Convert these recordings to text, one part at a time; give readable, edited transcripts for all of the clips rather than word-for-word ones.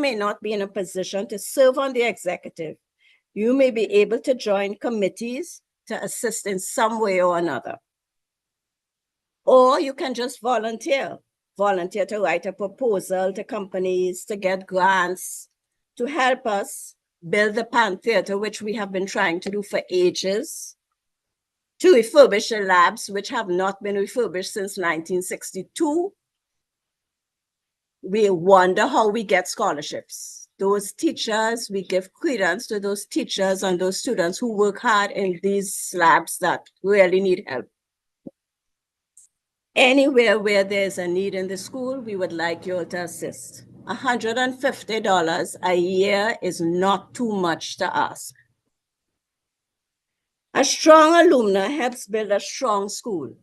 may not be in a position to serve on the executive, you may be able to join committees to assist in some way or another. Or you can just volunteer to write a proposal to companies, to get grants, to help us build the Pan Theater, which we have been trying to do for ages, to refurbish the labs, which have not been refurbished since 1962. We wonder how we get scholarships. Those teachers, we give credence to those teachers and those students who work hard in these labs that really need help. Anywhere where there's a need in the school, we would like you all to assist. $150 a year is not too much to ask. A strong alumna helps build a strong school.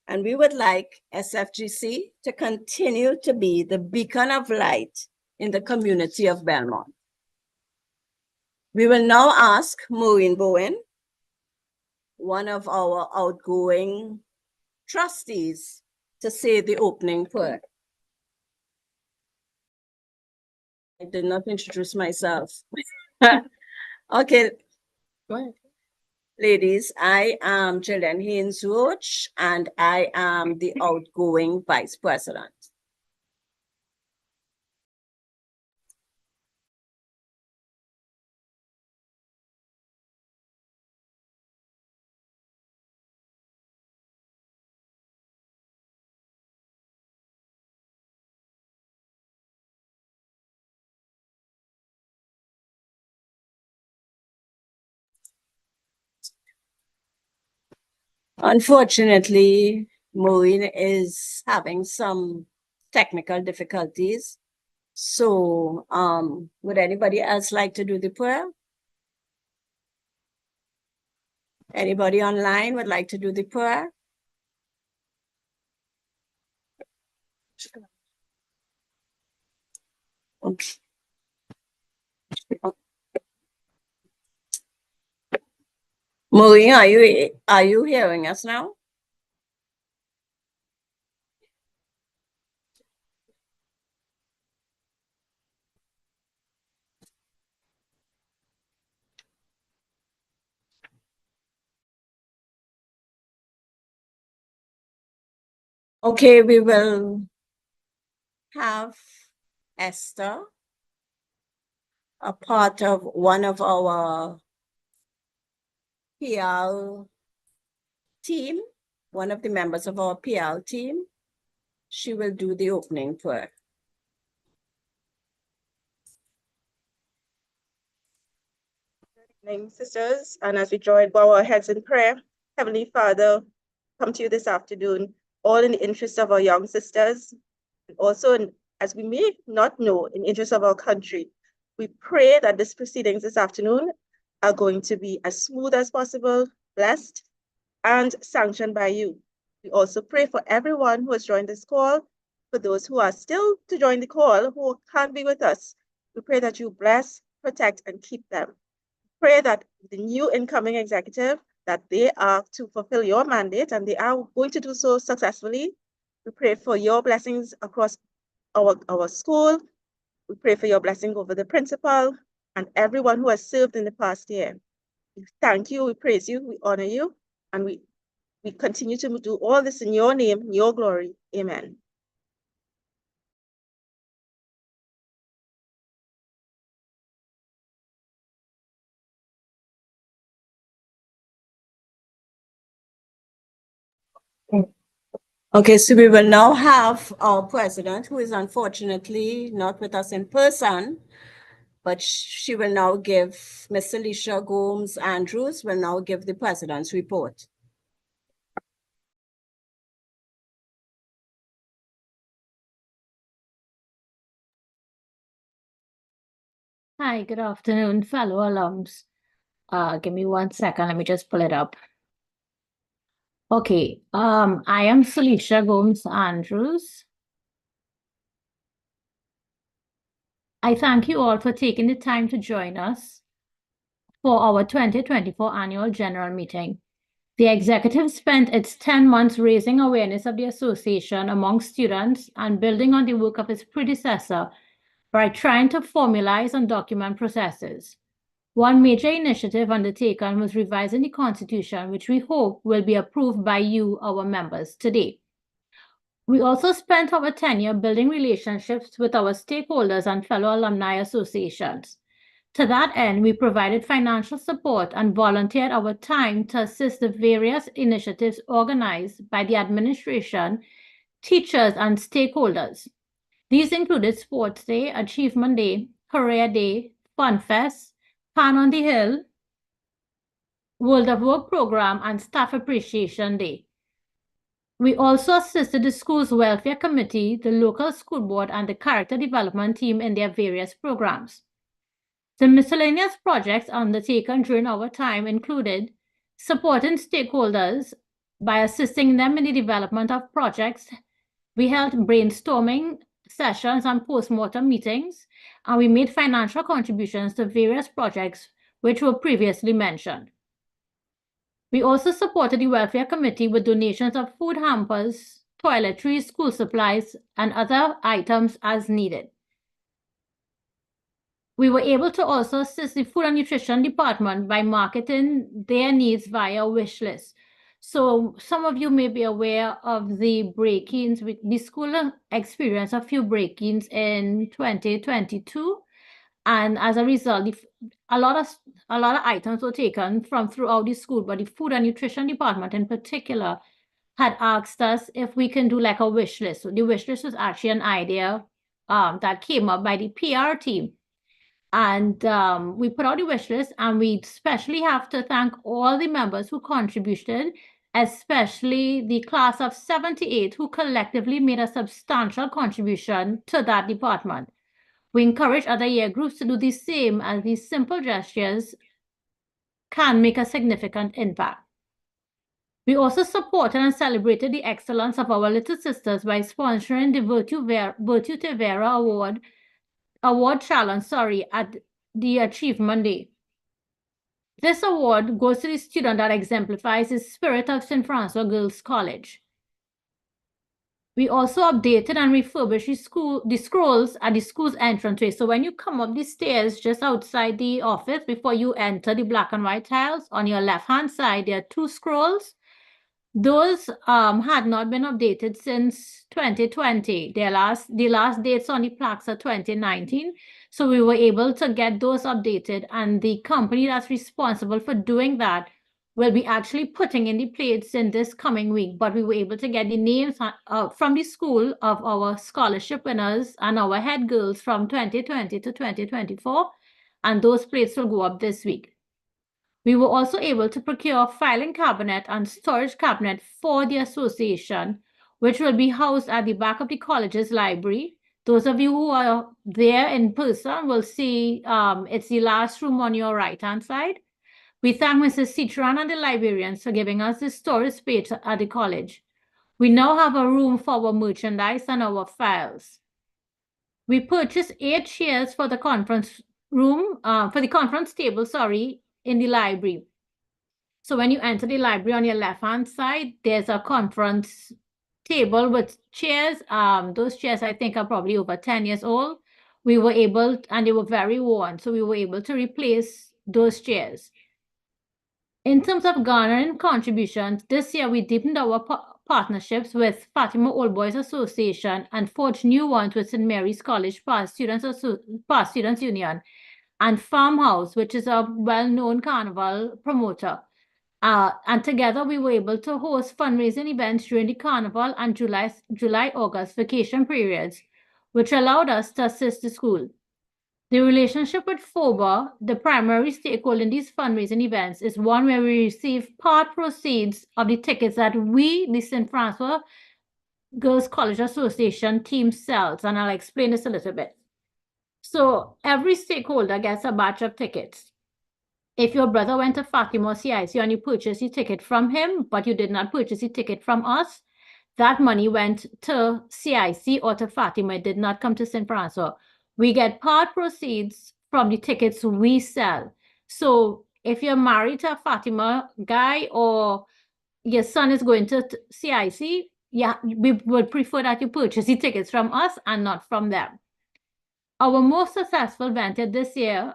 And we would like SFGC to continue to be the beacon of light in the community of Belmont. We will now ask Maureen Bowen, one of our outgoing trustees, to say the opening prayer. I did not introduce myself. Okay. Go ahead. Ladies, I am Jillian Haynes Roach, and I am the outgoing vice president. Unfortunately, Maureen is having some technical difficulties. So would anybody else like to do the prayer? Anybody online would like to do the prayer? Okay. Maureen, are you hearing us now? Okay, we will have Esther, a part of one of our PL team, one of the members of our PL team. She will do the opening prayer. Good evening, sisters, and as we join bow our heads in prayer, Heavenly Father, come to you this afternoon, all in the interest of our young sisters, and also, as we may not know, in the interest of our country. We pray that these proceedings this afternoon are going to be as smooth as possible, blessed, and sanctioned by you. We also pray for everyone who has joined this call, for those who are still to join the call, who can't be with us. We pray that you bless, protect, and keep them. Pray that the new incoming executive, that they are to fulfill your mandate, and they are going to do so successfully. We pray for your blessings across our school. We pray for your blessing over the principal and everyone who has served in the past year. We thank you, we praise you, we honor you, and we continue to do all this in your name, in your glory. Amen. Okay, so we will now have our president, who is unfortunately not with us in person, but she will now give, Ms. Alicia Gomes Andrews will now give the president's report. Hi, good afternoon, fellow alums. Give me 1 second, let me just pull it up. Okay, I am Felicia Gomes Andrews. I thank you all for taking the time to join us for our 2024 annual general meeting. The executive spent its 10 months raising awareness of the association among students and building on the work of its predecessor, by trying to formalize and document processes. One major initiative undertaken was revising the Constitution, which we hope will be approved by you, our members, today. We also spent our tenure building relationships with our stakeholders and fellow alumni associations. To that end, we provided financial support and volunteered our time to assist the various initiatives organized by the administration, teachers, and stakeholders. These included Sports Day, Achievement Day, Career Day, Fun Fest, Pan on the Hill, World of Work Program, and Staff Appreciation Day. We also assisted the school's welfare committee, the local school board, and the character development team in their various programs. The miscellaneous projects undertaken during our time included supporting stakeholders by assisting them in the development of projects. We held brainstorming sessions and post-mortem meetings, and we made financial contributions to various projects which were previously mentioned. We also supported the welfare committee with donations of food hampers, toiletries, school supplies, and other items as needed. We were able to also assist the food and nutrition department by marketing their needs via wish list. So some of you may be aware of the break-ins. The school experienced a few break-ins in 2022. And as a result, a lot of items were taken from throughout the school, but the food and nutrition department in particular had asked us if we can do like a wish list. So the wish list was actually an idea that came up by the PR team. And we put out the wish list, and we especially have to thank all the members who contributed, especially the class of 78 who collectively made a substantial contribution to that department. We encourage other year groups to do the same, as these simple gestures can make a significant impact. We also supported and celebrated the excellence of our little sisters by sponsoring the Virtue Te Vera award challenge, at the Achievement Day. This award goes to the student that exemplifies the spirit of St. Francois Girls College. We also updated and refurbished the scrolls at the school's entranceway. So when you come up the stairs just outside the office, before you enter the black and white tiles, on your left-hand side, there are 2 scrolls. Those had not been updated since 2020. The last dates on the plaques are 2019. So we were able to get those updated, and the company that's responsible for doing that will be actually putting in the plates in this coming week. But we were able to get the names from the school of our scholarship winners and our head girls from 2020 to 2024, and those plates will go up this week. We were also able to procure a filing cabinet and storage cabinet for the association, which will be housed at the back of the college's library. Those of you who are there in person will see it's the last room on your right-hand side. We thank Mrs. Citron and the librarians for giving us the storage space at the college. We now have a room for our merchandise and our files. We purchased 8 chairs for the conference room, for the conference table, in the library. So when you enter the library, on your left-hand side, there's a conference table with chairs. Those chairs, I think, are probably over 10 years old. We were able, and they were very worn, so we were able to replace those chairs. In terms of garnering contributions, this year we deepened our partnerships with Fatima Old Boys Association and forged new ones with St. Mary's College Past Students Union and Farmhouse, which is a well-known carnival promoter. And together we were able to host fundraising events during the carnival and July-August vacation periods, which allowed us to assist the school. The relationship with FOBA, the primary stakeholder in these fundraising events, is one where we receive part proceeds of the tickets that we, the St. Francois Girls College Association team, sells, and I'll explain this a little bit. So every stakeholder gets a batch of tickets. If your brother went to Fatima CIC and you purchased the ticket from him, but you did not purchase the ticket from us, that money went to CIC or to Fatima. It did not come to St. Francois. We get part proceeds from the tickets we sell. So if you're married to a Fatima guy or your son is going to CIC, yeah, we would prefer that you purchase the tickets from us and not from them. Our most successful venture this year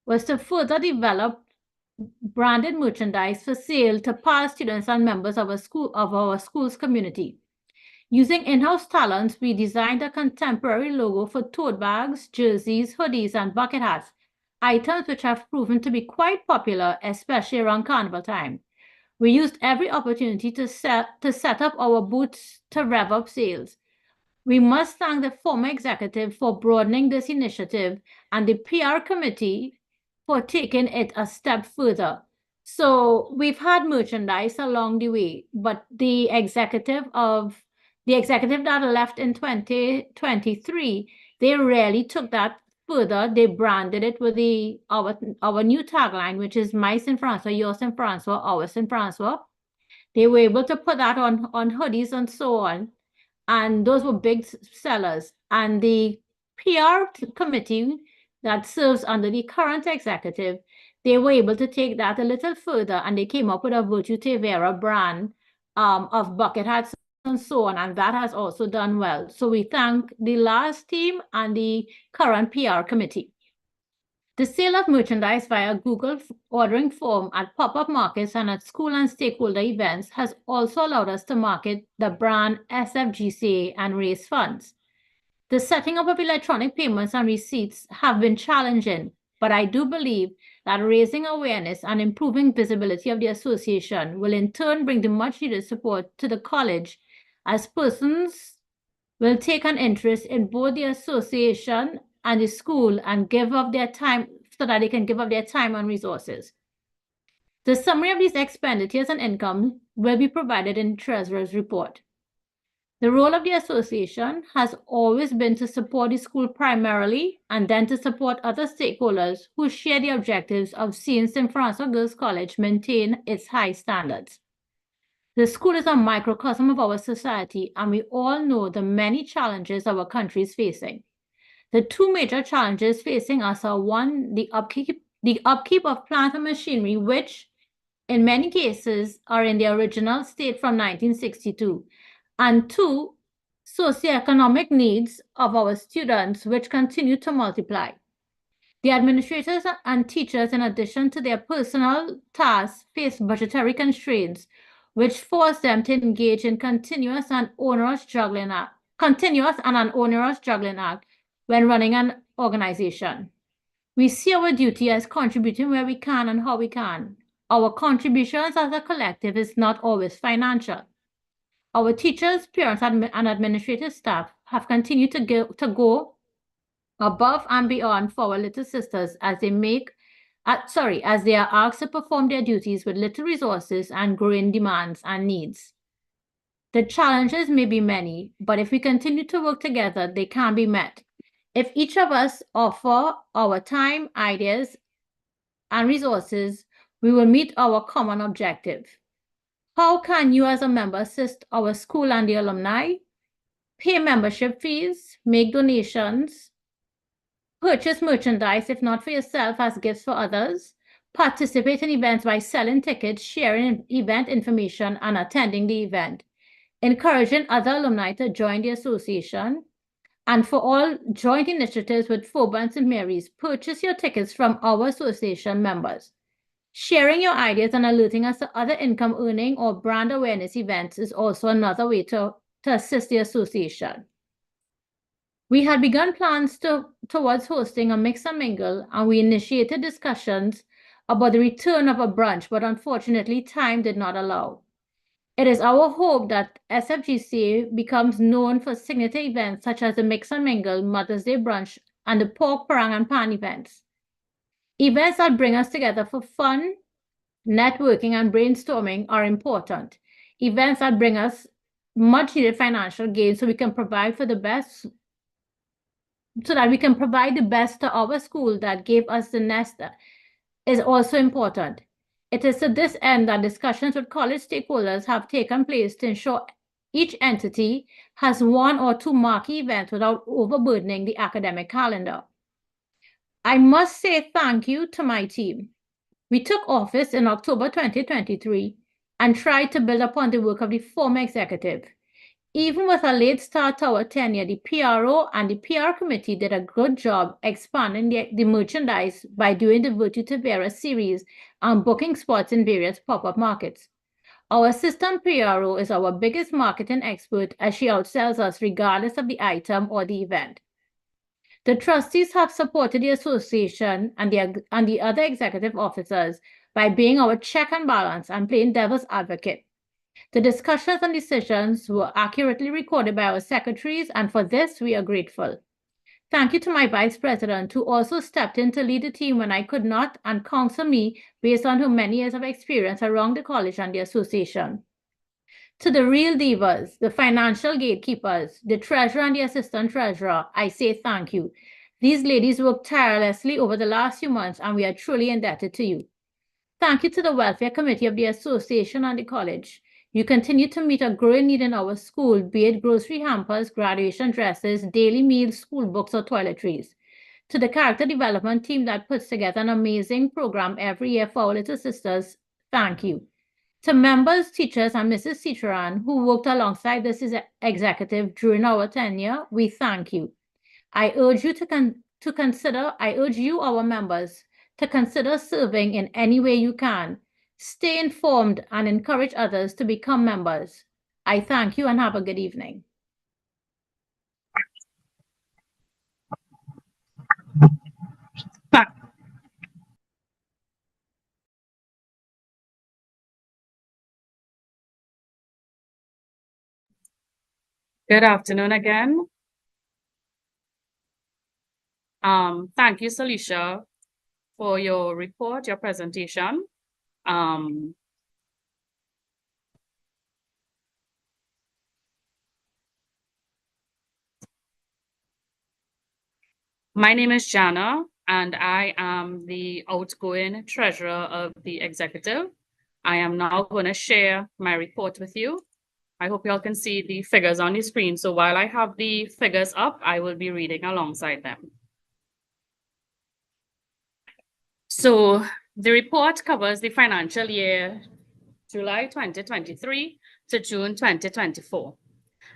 was to further develop branded merchandise for sale to past students and members of our school's community. Using in-house talents, we designed a contemporary logo for tote bags, jerseys, hoodies, and bucket hats, items which have proven to be quite popular, especially around carnival time. We used every opportunity to set up our booths to rev up sales. We must thank the former executive for broadening this initiative and the PR committee for taking it a step further. So we've had merchandise along the way, but the executive that left in 2023, they really took that further. They branded it with our new tagline, which is My Saint Francois, Your Saint Francois, Our Saint Francois. They were able to put that on hoodies and so on. And those were big sellers. And the PR committee that serves under the current executive, they were able to take that a little further, and they came up with a Virtue Te Vera brand of bucket hats and so on, and that has also done well. So we thank the last team and the current PR committee. The sale of merchandise via Google ordering form at pop-up markets and at school and stakeholder events has also allowed us to market the brand SFGCA and raise funds. The setting up of electronic payments and receipts have been challenging, but I do believe that raising awareness and improving visibility of the association will in turn bring the much needed support to the college, as persons will take an interest in both the association and the school and give up their time so that they can give up their time and resources. The summary of these expenditures and income will be provided in the Treasurer's report. The role of the association has always been to support the school primarily and then to support other stakeholders who share the objectives of seeing St. Francois Girls College maintain its high standards. The school is a microcosm of our society, and we all know the many challenges our country is facing. The two major challenges facing us are one, the upkeep of plant and machinery, which in many cases are in their original state from 1962, and two, socioeconomic needs of our students, which continue to multiply. The administrators and teachers, in addition to their personal tasks, face budgetary constraints, which force them to engage in continuous and an onerous juggling act when running an organization. We see our duty as contributing where we can and how we can. Our contributions as a collective is not always financial. Our teachers, parents, and administrative staff have continued to go above and beyond for our little sisters as they are asked to perform their duties with little resources and growing demands and needs. The challenges may be many, but if we continue to work together, they can be met. If each of us offer our time, ideas, and resources, we will meet our common objective. How can you as a member assist our school and the alumni? Pay membership fees, make donations, purchase merchandise, if not for yourself, as gifts for others, participate in events by selling tickets, sharing event information, and attending the event, encouraging other alumni to join the association, and for all joint initiatives with FOBA and St. Mary's, purchase your tickets from our association members. Sharing your ideas and alerting us to other income earning or brand awareness events is also another way to assist the association. We had begun plans towards hosting a mix and mingle, and we initiated discussions about the return of a brunch, but unfortunately time did not allow. It is our hope that SFGCA becomes known for signature events such as the Mix and Mingle, Mother's Day Brunch, and the Pork, Parang, and Pan events. Events that bring us together for fun, networking, and brainstorming are important. Events that bring us much needed financial gain so we can provide the best to our school that gave us the nest is also important. It is to this end that discussions with college stakeholders have taken place to ensure each entity has one or two marquee events without overburdening the academic calendar. I must say thank you to my team. We took office in October 2023 and tried to build upon the work of the former executive. Even with a late start to our tenure, the PRO and the PR committee did a good job expanding the merchandise by doing the Virtue to Vera series and booking spots in various pop-up markets. Our assistant PRO is our biggest marketing expert as she outsells us regardless of the item or the event. The trustees have supported the association and the other executive officers by being our check and balance and playing devil's advocate. The discussions and decisions were accurately recorded by our secretaries, and for this, we are grateful. Thank you to my vice president, who also stepped in to lead the team when I could not and counsel me based on her many years of experience around the college and the association. To the real divas, the financial gatekeepers, the treasurer and the assistant treasurer, I say thank you. These ladies worked tirelessly over the last few months, and we are truly indebted to you. Thank you to the Welfare Committee of the Association and the College. You continue to meet a growing need in our school, be it grocery hampers, graduation dresses, daily meals, school books, or toiletries. To the character development team that puts together an amazing program every year for our little sisters, thank you. To members, teachers, and Mrs. Citran, who worked alongside this executive during our tenure, we thank you. I urge you, our members, to consider serving in any way you can. Stay informed and encourage others to become members. I thank you and have a good evening. Good afternoon again. Thank you, Salisha, for your report, your presentation. My name is Jana, and I am the outgoing treasurer of the executive. I am now going to share my report with you. I hope you all can see the figures on the screen. So while I have the figures up, I will be reading alongside them. So the report covers the financial year July 2023 to June 2024.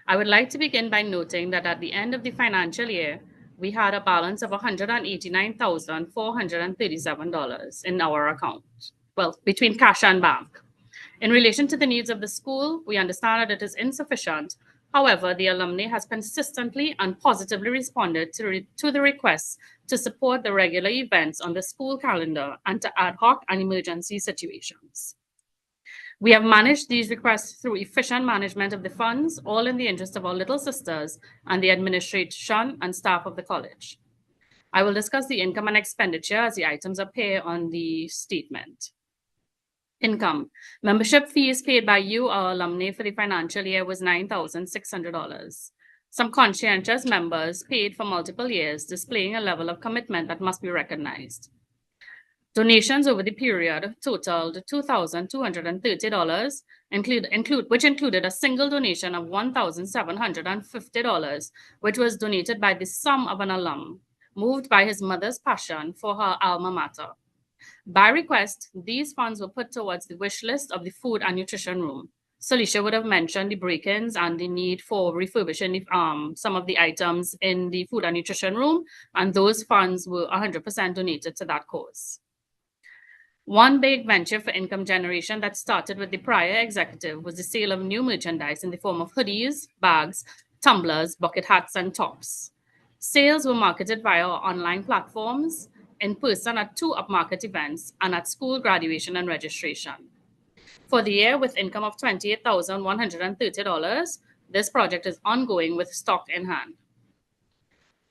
I would like to begin by noting that at the end of the financial year, we had a balance of $189,437 in our account, well, between cash and bank. In relation to the needs of the school, we understand that it is insufficient. However, the alumni has consistently and positively responded to the requests to support the regular events on the school calendar and to ad hoc and emergency situations. We have managed these requests through efficient management of the funds, all in the interest of our little sisters and the administration and staff of the college. I will discuss the income and expenditure as the items appear on the statement. Income. Membership fees paid by you, our alumni, for the financial year was $9,600. Some conscientious members paid for multiple years, displaying a level of commitment that must be recognized. Donations over the period totaled $2,230, which included a single donation of $1,750, which was donated by the son of an alum, moved by his mother's passion for her alma mater. By request, these funds were put towards the wish list of the food and nutrition room. Salisha would have mentioned the break-ins and the need for refurbishing some of the items in the food and nutrition room, and those funds were 100% donated to that cause. One big venture for income generation that started with the prior executive was the sale of new merchandise in the form of hoodies, bags, tumblers, bucket hats, and tops. Sales were marketed via online platforms, in person at 2 upmarket events, and at school graduation and registration. For the year, with income of $28,130, this project is ongoing with stock in hand.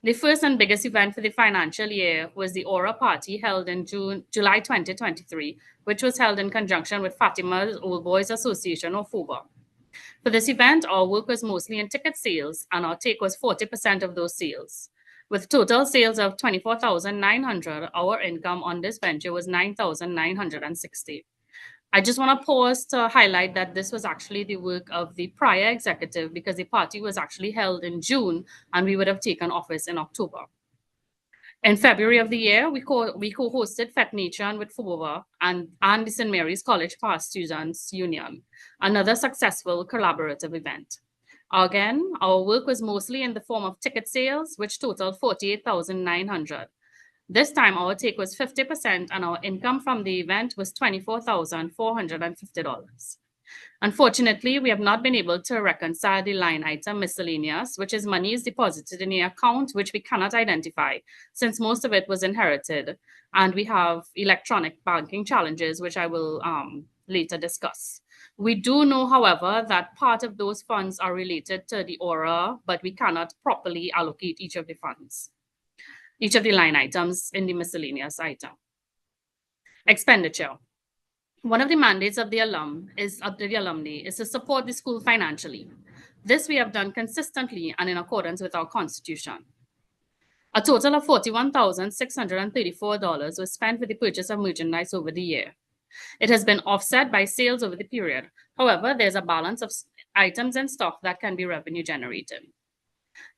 The first and biggest event for the financial year was the Aura Party held in July 2023, which was held in conjunction with Fatima's Old Boys Association, or FOBA. For this event, our work was mostly in ticket sales, and our take was 40% of those sales. With total sales of $24,900, our income on this venture was $9,960. I just want to pause to highlight that this was actually the work of the prior executive, because the party was actually held in June and we would have taken office in October. In February of the year, we co-hosted Fet Nation with FOBA and the St. Mary's College Past Students Union, another successful collaborative event. Again, our work was mostly in the form of ticket sales, which totaled $48,900. This time, our take was 50%, and our income from the event was $24,450. Unfortunately, we have not been able to reconcile the line item miscellaneous, which is monies deposited in the account, which we cannot identify since most of it was inherited. And we have electronic banking challenges, which I will later discuss. We do know, however, that part of those funds are related to the aura, but we cannot properly allocate each of the funds, each of the line items in the miscellaneous item. Expenditure. One of the mandates of the alumni is to support the school financially. This we have done consistently and in accordance with our constitution. A total of $41,634 was spent for the purchase of merchandise over the year. It has been offset by sales over the period. However, there's a balance of items in stock that can be revenue generated.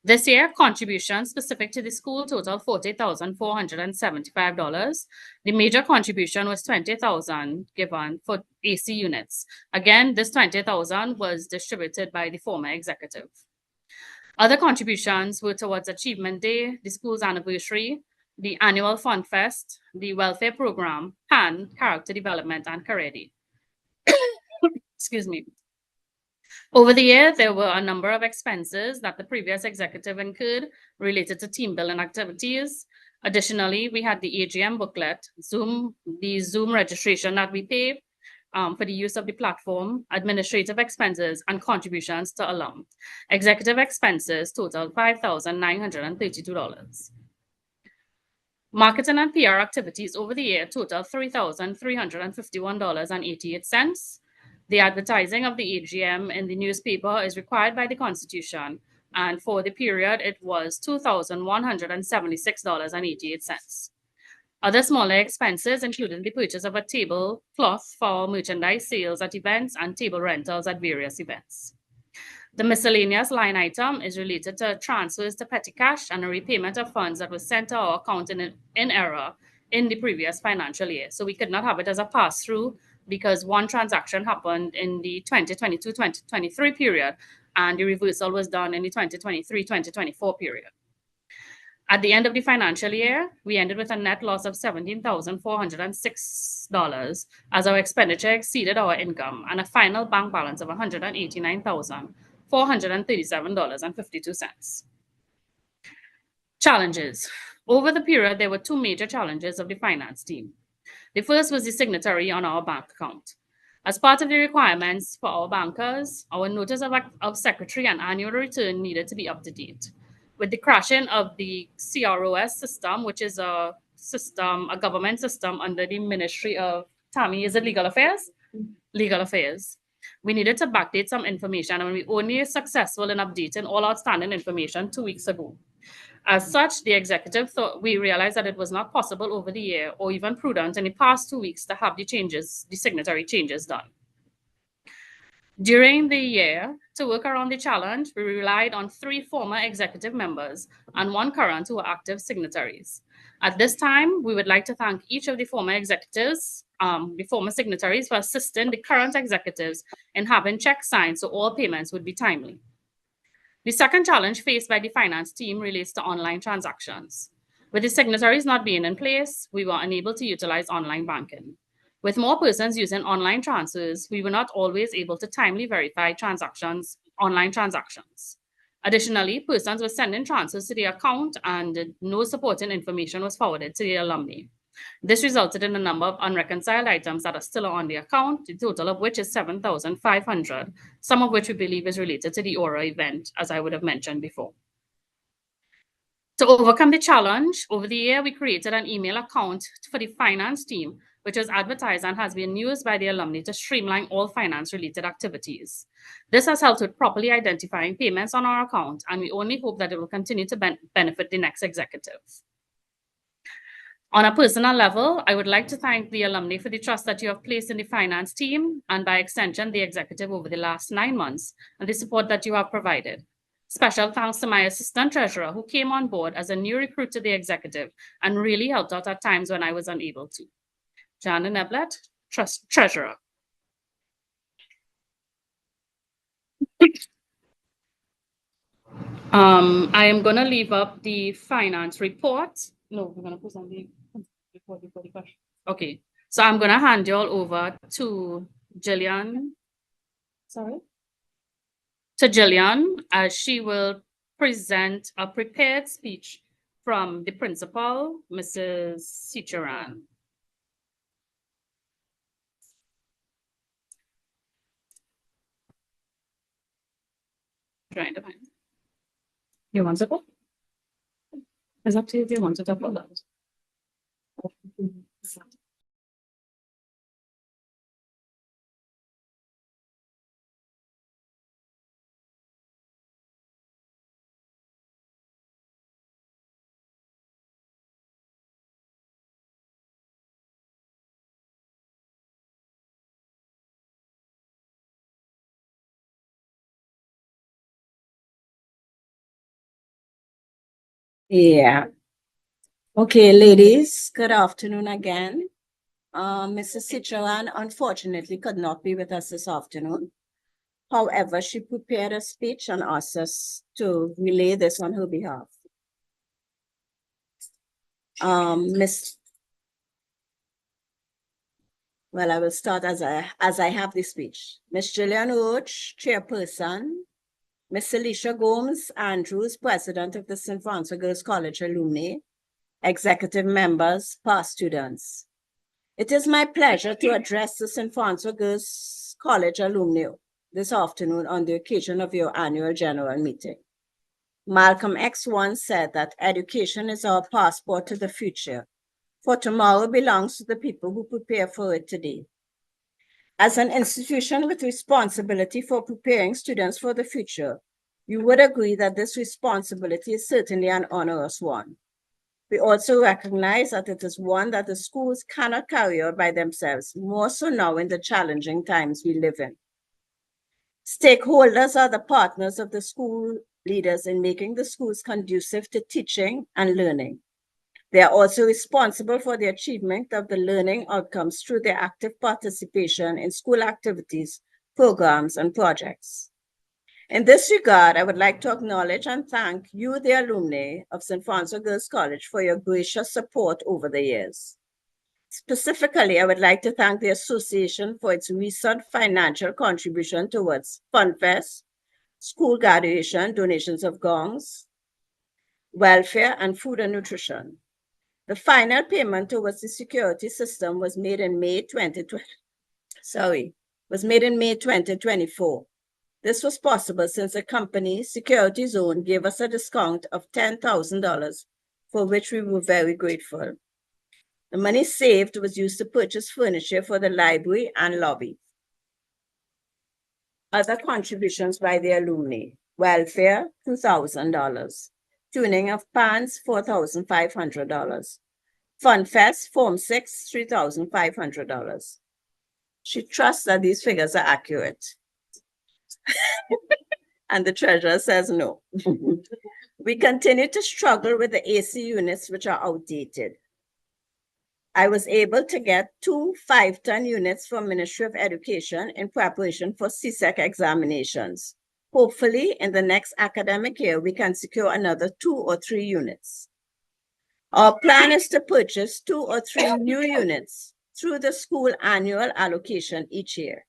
This year, contributions specific to the school total $40,475. The major contribution was $20,000 given for AC units. Again, this $20,000 was distributed by the former executive. Other contributions were towards Achievement Day, the school's anniversary, the annual Fun Fest, the welfare program, PAN, character development, and career day. Excuse me. Over the year, there were a number of expenses that the previous executive incurred related to team building activities. Additionally, we had the AGM booklet, the Zoom registration that we pay for the use of the platform, administrative expenses, and contributions to alum. Executive expenses totaled $5,932. Marketing and PR activities over the year totaled $3,351.88. The advertising of the AGM in the newspaper is required by the Constitution, and for the period, it was $2,176.88. Other smaller expenses included the purchase of a tablecloth for merchandise sales at events and table rentals at various events. The miscellaneous line item is related to transfers to petty cash and a repayment of funds that was sent to our account in error in the previous financial year. So we could not have it as a pass-through because one transaction happened in the 2022-2023 period, and the reversal was done in the 2023-2024 period. At the end of the financial year, we ended with a net loss of $17,406 as our expenditure exceeded our income, and a final bank balance of $189,437.52. Challenges. Over the period, there were two major challenges of the finance team. The first was the signatory on our bank account. As part of the requirements for our bankers, our notice of secretary and annual return needed to be up to date. With the crashing of the CROS system, which is a government system under the Ministry of, Tammy, is it Legal Affairs? Legal Affairs. We needed to backdate some information, and we only successful in updating all outstanding information 2 weeks ago. As such, the executive we realized that it was not possible over the year or even prudent in the past 2 weeks to have the signatory changes done. During the year, to work around the challenge, we relied on 3 former executive members and 1 current who were active signatories. At this time, we would like to thank each of the former executives, the former signatories, for assisting the current executives in having checks signed so all payments would be timely. The second challenge faced by the finance team relates to online transactions. With the signatories not being in place, we were unable to utilize online banking. With more persons using online transfers, we were not always able to timely verify online transactions. Additionally, persons were sending transfers to the account and no supporting information was forwarded to the alumni. This resulted in a number of unreconciled items that are still on the account, the total of which is $7,500, some of which we believe is related to the Aura event, as I would have mentioned before. To overcome the challenge, over the year, we created an email account for the finance team, which was advertised and has been used by the alumni to streamline all finance-related activities. This has helped with properly identifying payments on our account, and we only hope that it will continue to benefit the next executive. On a personal level, I would like to thank the alumni for the trust that you have placed in the finance team and by extension, the executive over the last 9 months and the support that you have provided. Special thanks to my assistant treasurer who came on board as a new recruit to the executive and really helped out at times when I was unable to. Jana Neblet, treasurer. I am gonna leave up the finance report. No, we're gonna present the report before the question. Okay, so I'm gonna hand you all over to Jillian. Sorry? To Jillian, as she will present a prepared speech from the principal, Mrs. Sicharan. Trying to find. You want to go? It's up to you if you want to talk about that. Yeah. Okay, ladies, good afternoon again. Mrs. Citroen unfortunately could not be with us this afternoon. However, she prepared a speech and asked us to relay this on her behalf. Well, I will start as I have the speech. Miss Gillian Roach, chairperson. Miss Alicia Gomes Andrews, president of the St. Francis Girls College alumni, executive members, past students. It is my pleasure to address the St. Francis Girls College alumni this afternoon on the occasion of your annual general meeting. Malcolm X once said that education is our passport to the future, for tomorrow belongs to the people who prepare for it today. As an institution with responsibility for preparing students for the future, you would agree that this responsibility is certainly an onerous one. We also recognize that it is one that the schools cannot carry out by themselves, more so now in the challenging times we live in. Stakeholders are the partners of the school leaders in making the schools conducive to teaching and learning. They are also responsible for the achievement of the learning outcomes through their active participation in school activities, programs, and projects. In this regard, I would like to acknowledge and thank you, the alumni of St. Francis Girls College, for your gracious support over the years. Specifically, I would like to thank the association for its recent financial contribution towards FunFest, school graduation, donations of gongs, welfare, and food and nutrition. The final payment towards the security system was made in May 2024. This was possible since the company, Security Zone, gave us a discount of $10,000, for which we were very grateful. The money saved was used to purchase furniture for the library and lobby. Other contributions by the alumni: welfare, $2,000. Tuning of pans, $4,500. FunFest, Form 6, $3,500. She trusts that these figures are accurate. And the treasurer says no. We continue to struggle with the AC units, which are outdated. I was able to get 2 5-ton units from Ministry of Education in preparation for CSEC examinations. Hopefully, in the next academic year, we can secure another 2 or 3 units. Our plan is to purchase 2 or 3 new units through the school annual allocation each year.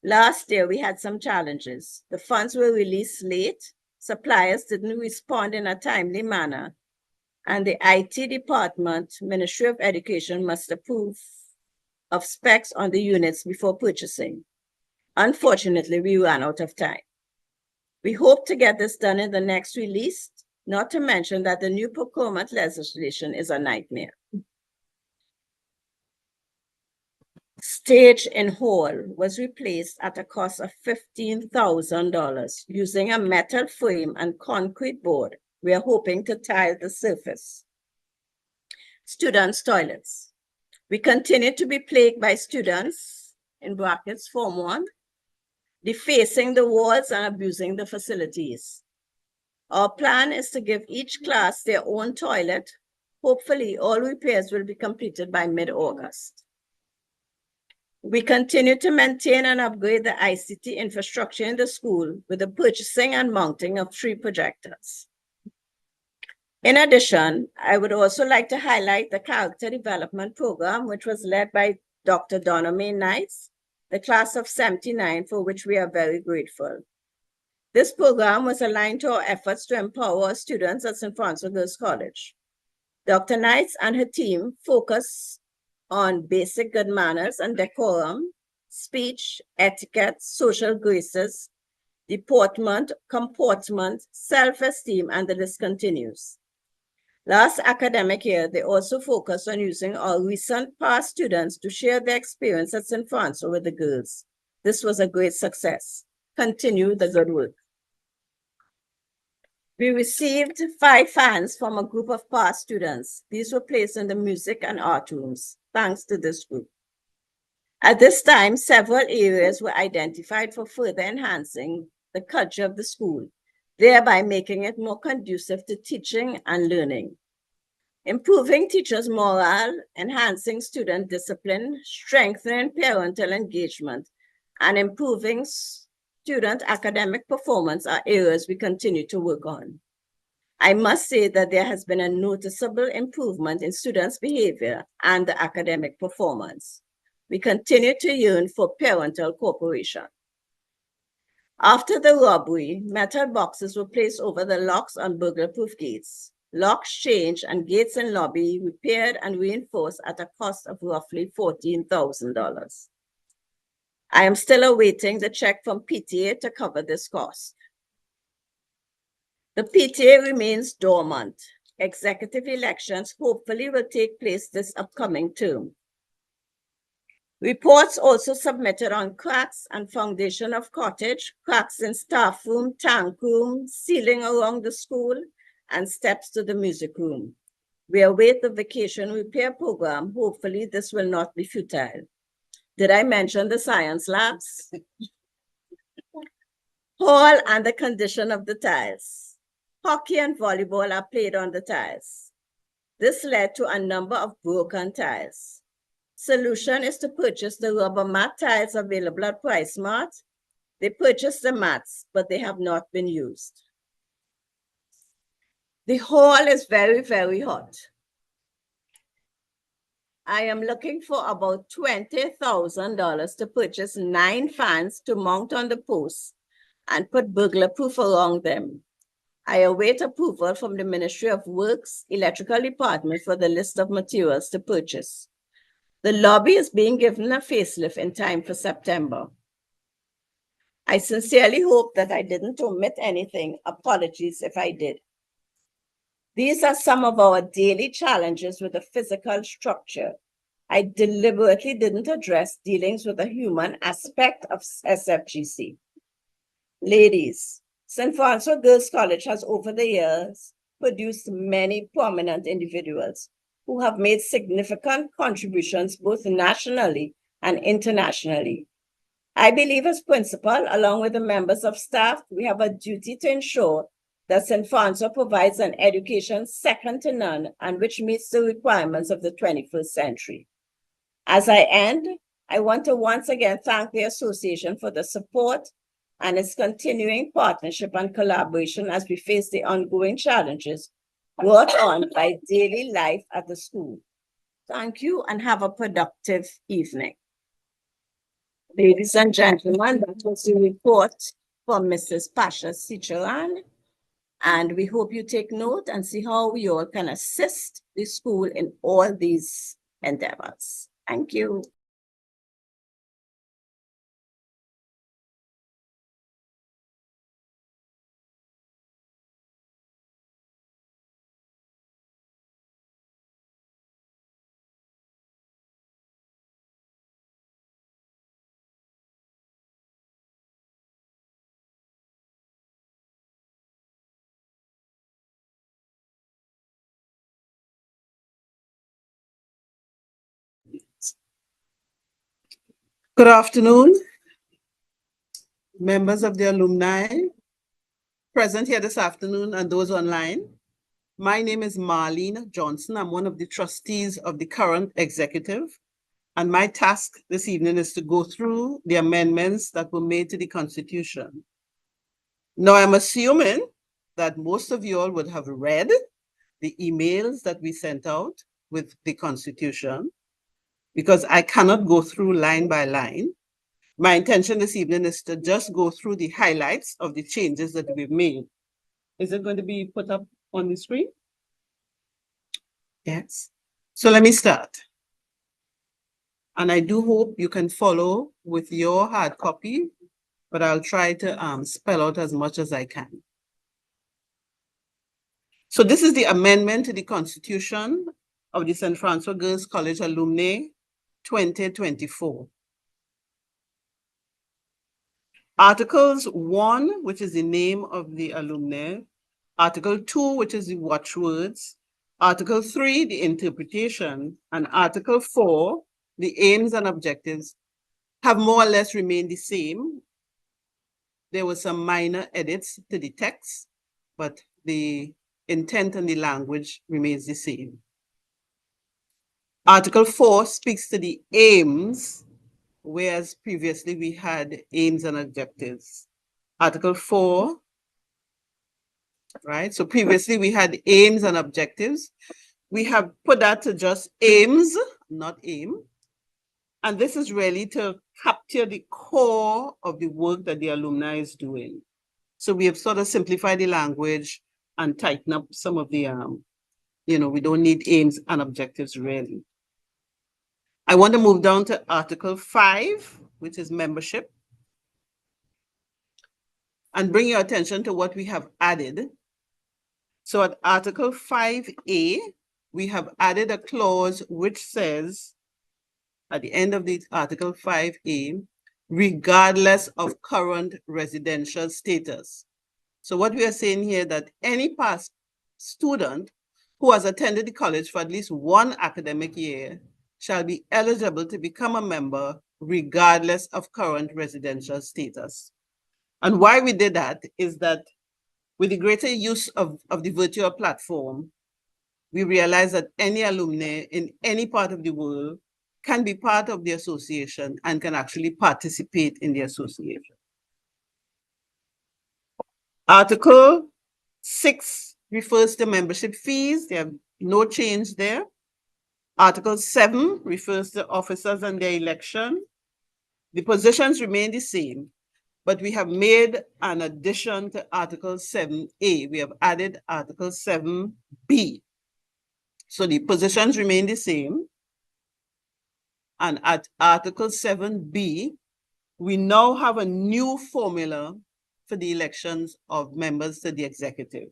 Last year, we had some challenges. The funds were released late, suppliers didn't respond in a timely manner, and the IT department, Ministry of Education, must approve of specs on the units before purchasing. Unfortunately, we ran out of time. We hope to get this done in the next release, not to mention that the new procurement legislation is a nightmare. Stage in hall was replaced at a cost of $15,000 using a metal frame and concrete board. We are hoping to tile the surface. Students' toilets. We continue to be plagued by students, in brackets, Form 1, defacing the walls and abusing the facilities. Our plan is to give each class their own toilet. Hopefully, all repairs will be completed by mid-August. We continue to maintain and upgrade the ICT infrastructure in the school with the purchasing and mounting of 3 projectors. In addition, I would also like to highlight the Character Development Program, which was led by Dr. Donna Mae Knights, the class of 79, for which we are very grateful. This program was aligned to our efforts to empower students at St. Francis Girls College. Dr. Knights and her team focus on basic good manners and decorum, speech, etiquette, social graces, deportment, comportment, self-esteem, and the list continues. Last academic year, they also focused on using our recent past students to share their experience at St. Francis with the girls. This was a great success. Continue the good work. We received 5 fans from a group of past students. These were placed in the music and art rooms, thanks to this group. At this time, several areas were identified for further enhancing the culture of the school, thereby making it more conducive to teaching and learning. Improving teachers' morale, enhancing student discipline, strengthening parental engagement, and improving student academic performance are areas we continue to work on. I must say that there has been a noticeable improvement in students' behavior and the academic performance. We continue to yearn for parental cooperation. After the robbery, metal boxes were placed over the locks on burglar-proof gates. Locks changed and gates in lobby repaired and reinforced at a cost of roughly $14,000. I am still awaiting the check from PTA to cover this cost. The PTA remains dormant. Executive elections hopefully will take place this upcoming term. Reports also submitted on cracks and foundation of cottage, cracks in staff room, tank room, ceiling around the school, and steps to the music room. We await the vacation repair program. Hopefully this will not be futile. Did I mention the science labs? Hall and the condition of the tiles. Hockey and volleyball are played on the tiles. This led to a number of broken tiles. Solution is to purchase the rubber mat tiles available at Price Mart. They purchased the mats, but they have not been used. The hall is very, very hot. I am looking for about $20,000 to purchase 9 fans to mount on the posts and put burglar-proof around them. I await approval from the Ministry of Works Electrical Department for the list of materials to purchase. The lobby is being given a facelift in time for September. I sincerely hope that I didn't omit anything. Apologies if I did. These are some of our daily challenges with the physical structure. I deliberately didn't address dealings with the human aspect of SFGC. Ladies, St. Francis Girls College has over the years produced many prominent individuals who have made significant contributions both nationally and internationally. I believe as principal, along with the members of staff, we have a duty to ensure that St. Francis provides an education second to none and which meets the requirements of the 21st century. As I end, I want to once again thank the association for the support and its continuing partnership and collaboration as we face the ongoing challenges brought on by daily life at the school. Thank you and have a productive evening. Ladies and gentlemen, that was the report from Mrs. Pasha Sicharan. And we hope you take note and see how we all can assist the school in all these endeavors. Thank you. Good afternoon, members of the alumni present here this afternoon and those online. My name is Marlene Johnson. I'm one of the trustees of the current executive. And my task this evening is to go through the amendments that were made to the Constitution. Now, I'm assuming that most of you all would have read the emails that we sent out with the Constitution, because I cannot go through line by line. My intention this evening is to just go through the highlights of the changes that we've made. Is it going to be put up on the screen? Yes. So let me start. And I do hope you can follow with your hard copy, but I'll try to spell out as much as I can. So this is the amendment to the Constitution of the St. Francois Girls College Alumni 2024. Articles 1, which is the name of the alumni, Article 2, which is the watchwords, Article 3, the interpretation, and Article 4, the aims and objectives, have more or less remained the same. There were some minor edits to the text, but the intent and the language remains the same. Article 4 speaks to the aims, whereas previously we had aims and objectives. Article 4, right? So previously we had aims and objectives. We have put that to just aims, not aim. And this is really to capture the core of the work that the alumni is doing. So we have sort of simplified the language and tightened up some of the, we don't need aims and objectives really. I want to move down to Article 5, which is membership, and bring your attention to what we have added. So at Article 5A, we have added a clause which says, at the end of the Article 5A, regardless of current residential status. So what we are saying here that any past student who has attended the college for at least one academic year shall be eligible to become a member regardless of current residential status. And why we did that is that with the greater use of the virtual platform, we realized that any alumni in any part of the world can be part of the association and can actually participate in the association. Article 6 refers to membership fees. There have no change there. Article 7 refers to officers and their election. The positions remain the same, but we have made an addition to Article 7A. We have added Article 7B. So the positions remain the same. And at Article 7B, we now have a new formula for the elections of members to the executive.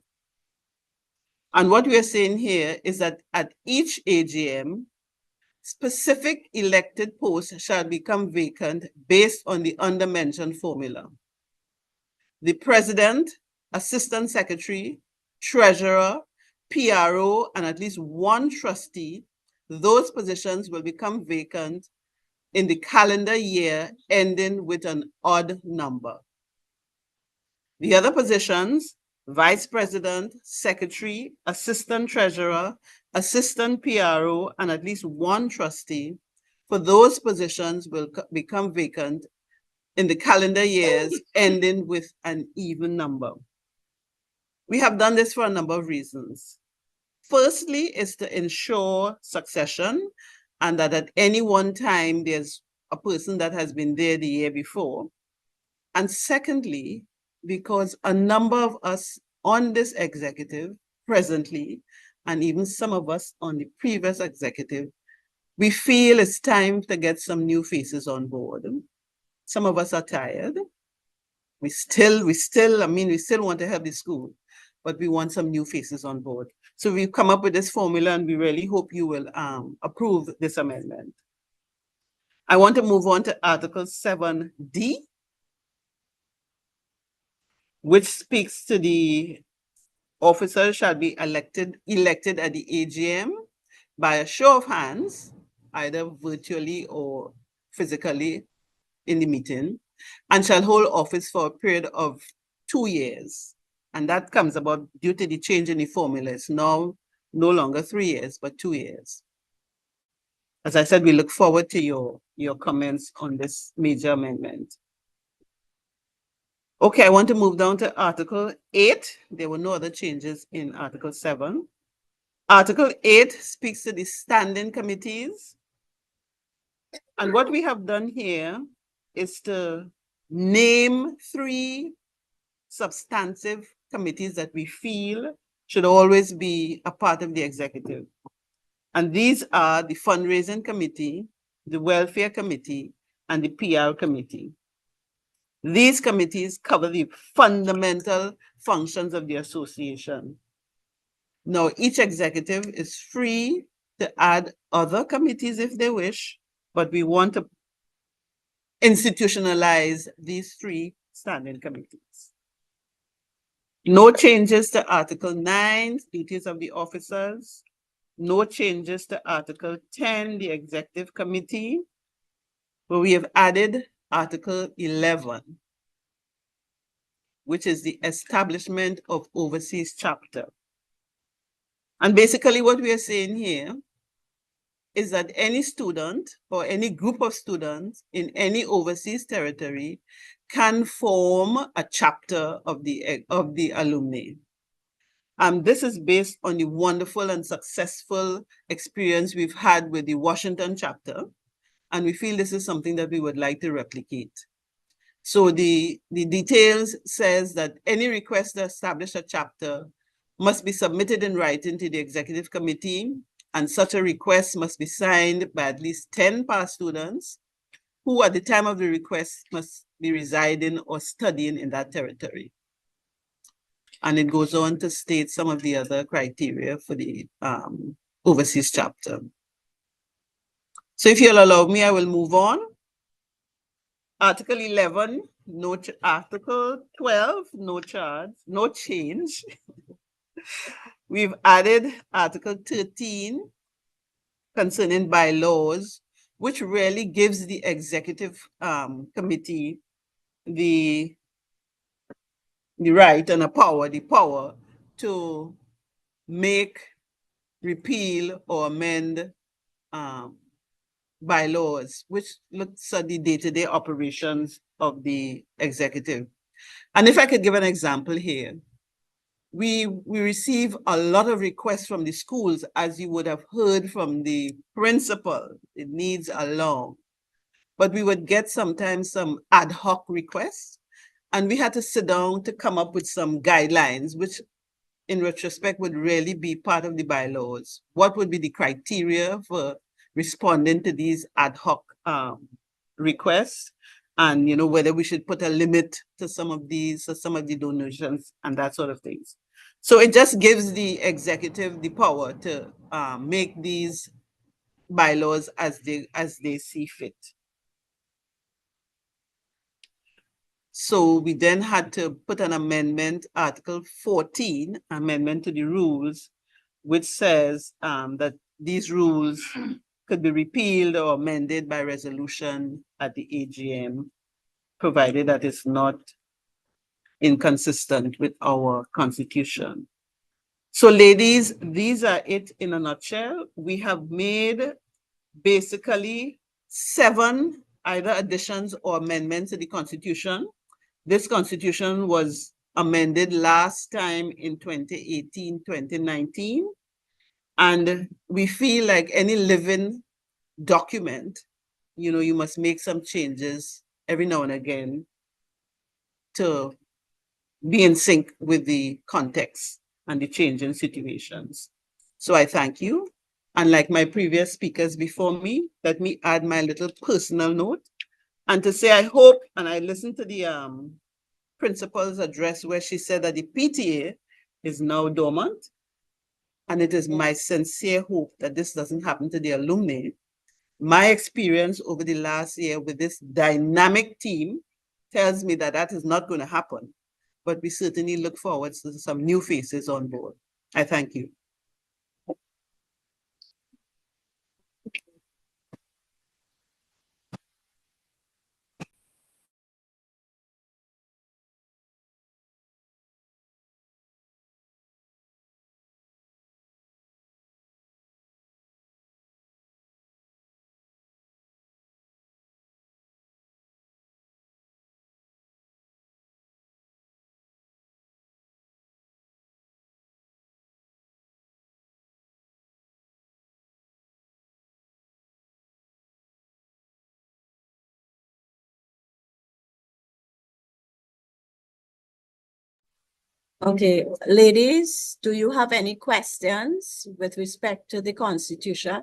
And what we are saying here is that at each AGM, specific elected posts shall become vacant based on the undermentioned formula. The president, assistant secretary, treasurer, PRO, and at least one trustee, those positions will become vacant in the calendar year ending with an odd number. The other positions, vice president, secretary, assistant treasurer, assistant PRO, and at least one trustee, for those positions will become vacant in the calendar years ending with an even number. We have done this for a number of reasons. Firstly, is to ensure succession and that at any one time there's a person that has been there the year before. And secondly, because a number of us on this executive presently, and even some of us on the previous executive, we feel it's time to get some new faces on board. Some of us are tired. We still want to help the school, but we want some new faces on board. So we've come up with this formula and we really hope you will approve this amendment. I want to move on to Article 7D, which speaks to the officers shall be elected at the AGM by a show of hands, either virtually or physically in the meeting, and shall hold office for a period of 2 years. And that comes about due to the change in the formula. It's now no longer 3 years, but 2 years. as I said, we look forward to your comments on this major amendment. Okay, I want to move down to Article 8. There were no other changes in Article 7. Article 8 speaks to the standing committees. And what we have done here is to name 3 substantive committees that we feel should always be a part of the executive. And these are the fundraising committee, the welfare committee, and the PR committee. These committees cover the fundamental functions of the association. Now, each executive is free to add other committees if they wish, but we want to institutionalize these 3 standing committees. No changes to Article 9, duties of the officers. No changes to Article 10, the executive committee, where we have added Article 11, which is the establishment of overseas chapter. And basically what we are saying here is that any student or any group of students in any overseas territory can form a chapter of the alumni. This is based on the wonderful and successful experience we've had with the Washington chapter, and we feel this is something that we would like to replicate. So the details says that any request to establish a chapter must be submitted in writing to the executive committee, and such a request must be signed by at least 10 past students who at the time of the request must be residing or studying in that territory. And it goes on to state some of the other criteria for the overseas chapter. So if you'll allow me, I will move on. Article 11, Article 12, no charge, no change. We've added Article 13 concerning bylaws, which really gives the executive committee the right and the power to make, repeal, or amend bylaws, which looks at the day-to-day operations of the executive. And if I could give an example here, we receive a lot of requests from the schools, as you would have heard from the principal. It needs a long, but we would get sometimes some ad hoc requests, and we had to sit down to come up with some guidelines, which in retrospect would really be part of the bylaws. What would be the criteria for responding to these ad hoc requests, and whether we should put a limit to some of these or some of the donations and that sort of things. So it just gives the executive the power to make these bylaws as they see fit. So we then had to put an amendment, Article 14, amendment to the rules, which says that these rules could be repealed or amended by resolution at the AGM, provided that it's not inconsistent with our constitution. So ladies, these are it in a nutshell. We have made basically 7 either additions or amendments to the constitution. This constitution was amended last time in 2018, 2019. And we feel like any living document, you must make some changes every now and again to be in sync with the context and the changing situations. So I thank you. And like my previous speakers before me, let me add my little personal note and to say I hope, and I listened to the principal's address where she said that the PTA is now dormant. And it is my sincere hope that this doesn't happen to the alumni. My experience over the last year with this dynamic team tells me that that is not going to happen. But we certainly look forward to some new faces on board. I thank you. Okay, ladies, do you have any questions with respect to the Constitution?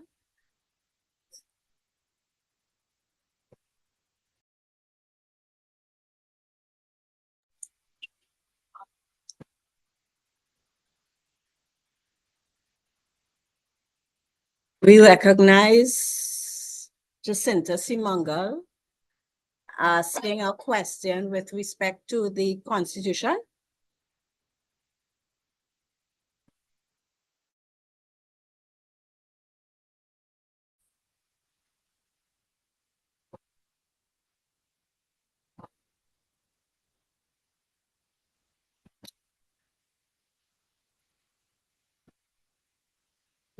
We recognize Jacinta Simangal asking a question with respect to the Constitution.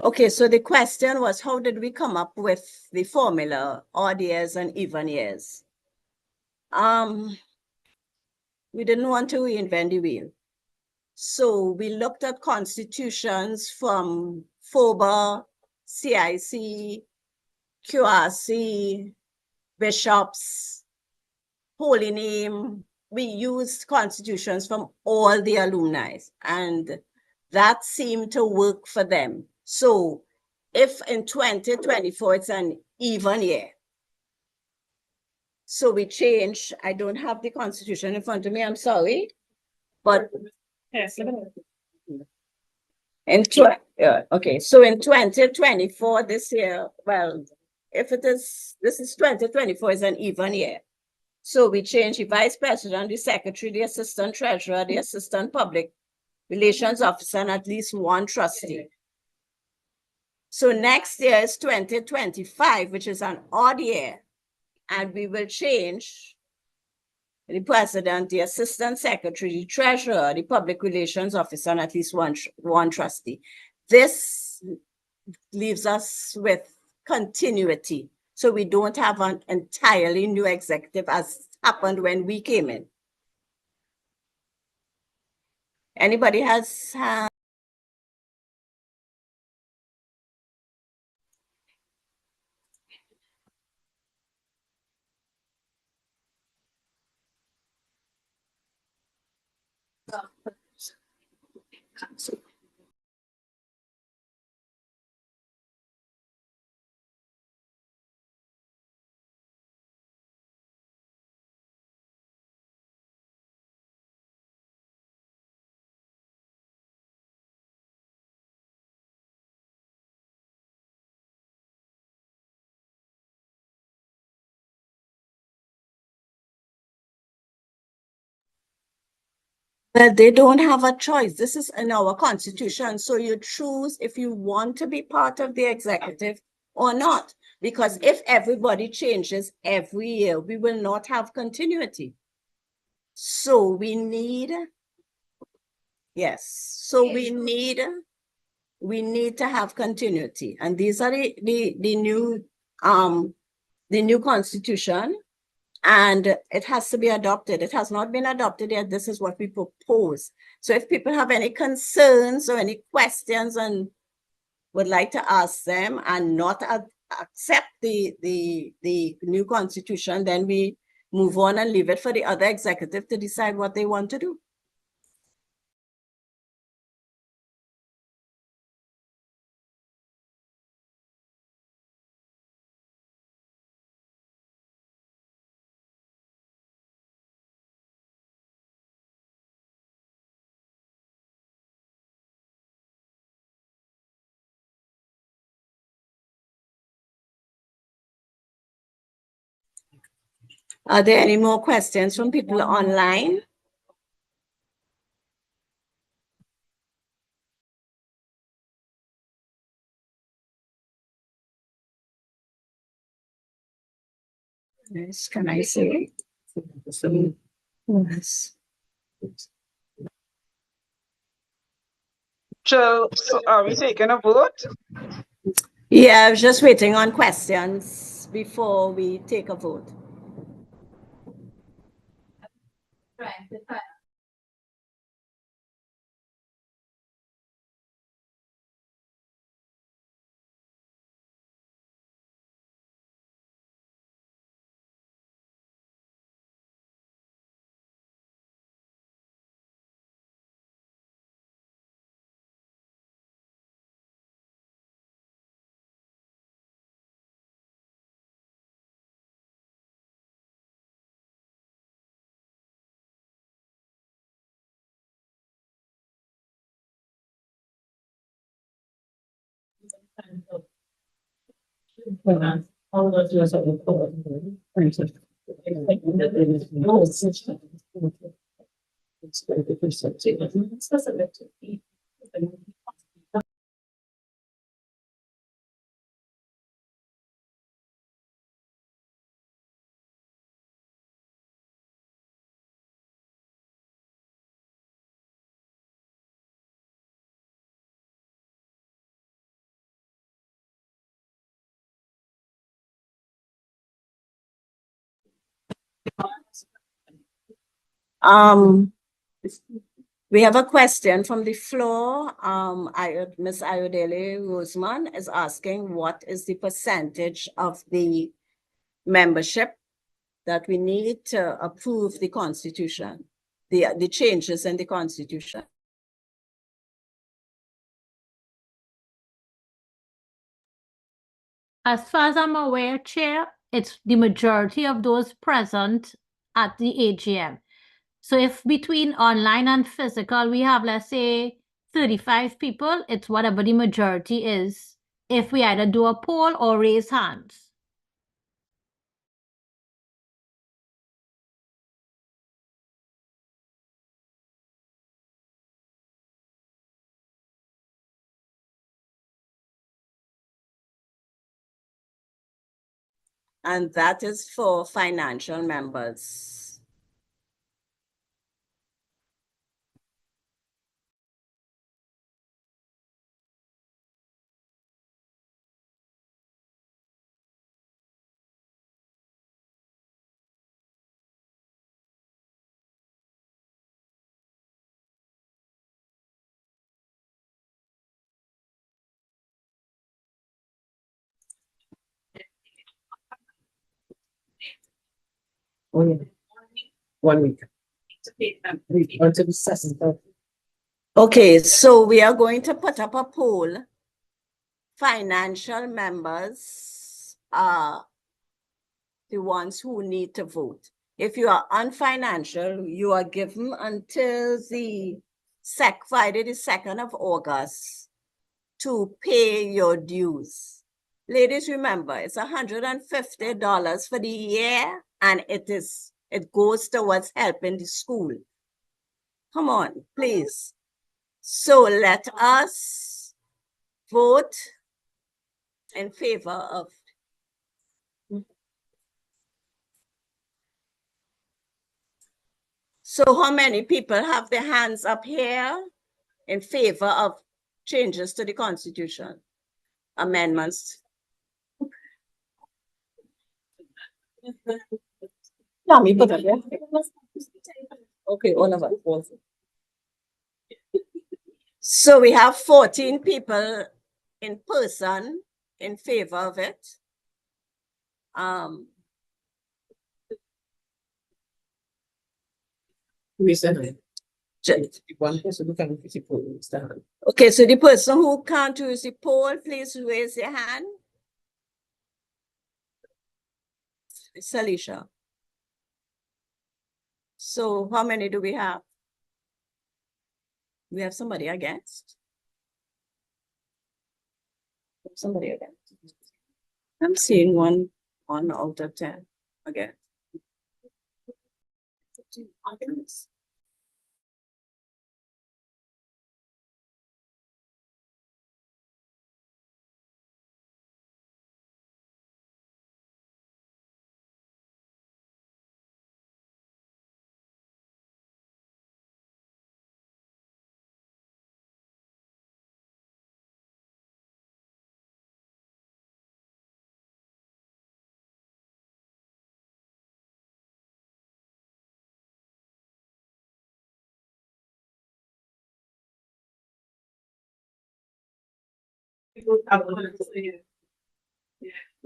Okay, so the question was, how did we come up with the formula, odd years and even years? We didn't want to reinvent the wheel. So we looked at constitutions from FOBA, CIC, QRC, bishops, Holy Name. We used constitutions from all the alumni, and that seemed to work for them. So if in 2024 it's an even year, so we changed. I don't have the constitution in front of me, I'm sorry, but okay, so in 2024, this year, well, if it is, this is 2024 is an even year. So we changed the vice president, the secretary, the assistant treasurer, the assistant public relations officer, and at least one trustee. So next year is 2025, which is an odd year, and we will change the president, the assistant secretary, the treasurer, the public relations officer, and at least one trustee. This leaves us with continuity. So we don't have an entirely new executive as happened when we came in. Anybody has Well, they don't have a choice. This is in our constitution. So you choose if you want to be part of the executive or not. Because if everybody changes every year, we will not have continuity. So we need, yes, so we need to have continuity. And these are the new constitution. And it has to be adopted. It has not been adopted yet. This is what we propose. So if people have any concerns or any questions and would like to ask them and not accept the new constitution, then we move on and leave it for the other executive to decide what they want to do. Are there any more questions from people online? Yes, can I say? Yes. So are we taking a vote? Yeah, I was just waiting on questions before we take a vote. Um, we have a question from the floor. Ms. Ayodele Roseman is asking, what is the percentage of the membership that we need to approve the constitution, the changes in the constitution? As far as I'm aware, Chair, it's the majority of those present at the AGM. So if between online and physical, we have, let's say, 35 people, it's whatever the majority is, if we either do a poll or raise hands. And that is for financial members. One week. Until the session. Okay, so we are going to put up a poll. Financial members are the ones who need to vote. If you are unfinancial, you are given until the Friday, the 2nd of August to pay your dues. Ladies, remember, it's $150 for the year, and it goes towards helping the school. Come on, please. So let us vote in favor of. So how many people have their hands up here in favor of changes to the Constitution? Amendments. Yeah, me put it there. Okay, all of us. So we have 14 people in person in favor of it. One person who can visit poll stand. Okay, so the person who can't use the poll, please raise your hand. It's Alicia. So how many do we have? We have somebody against? Somebody against. I'm seeing one out of 10 again.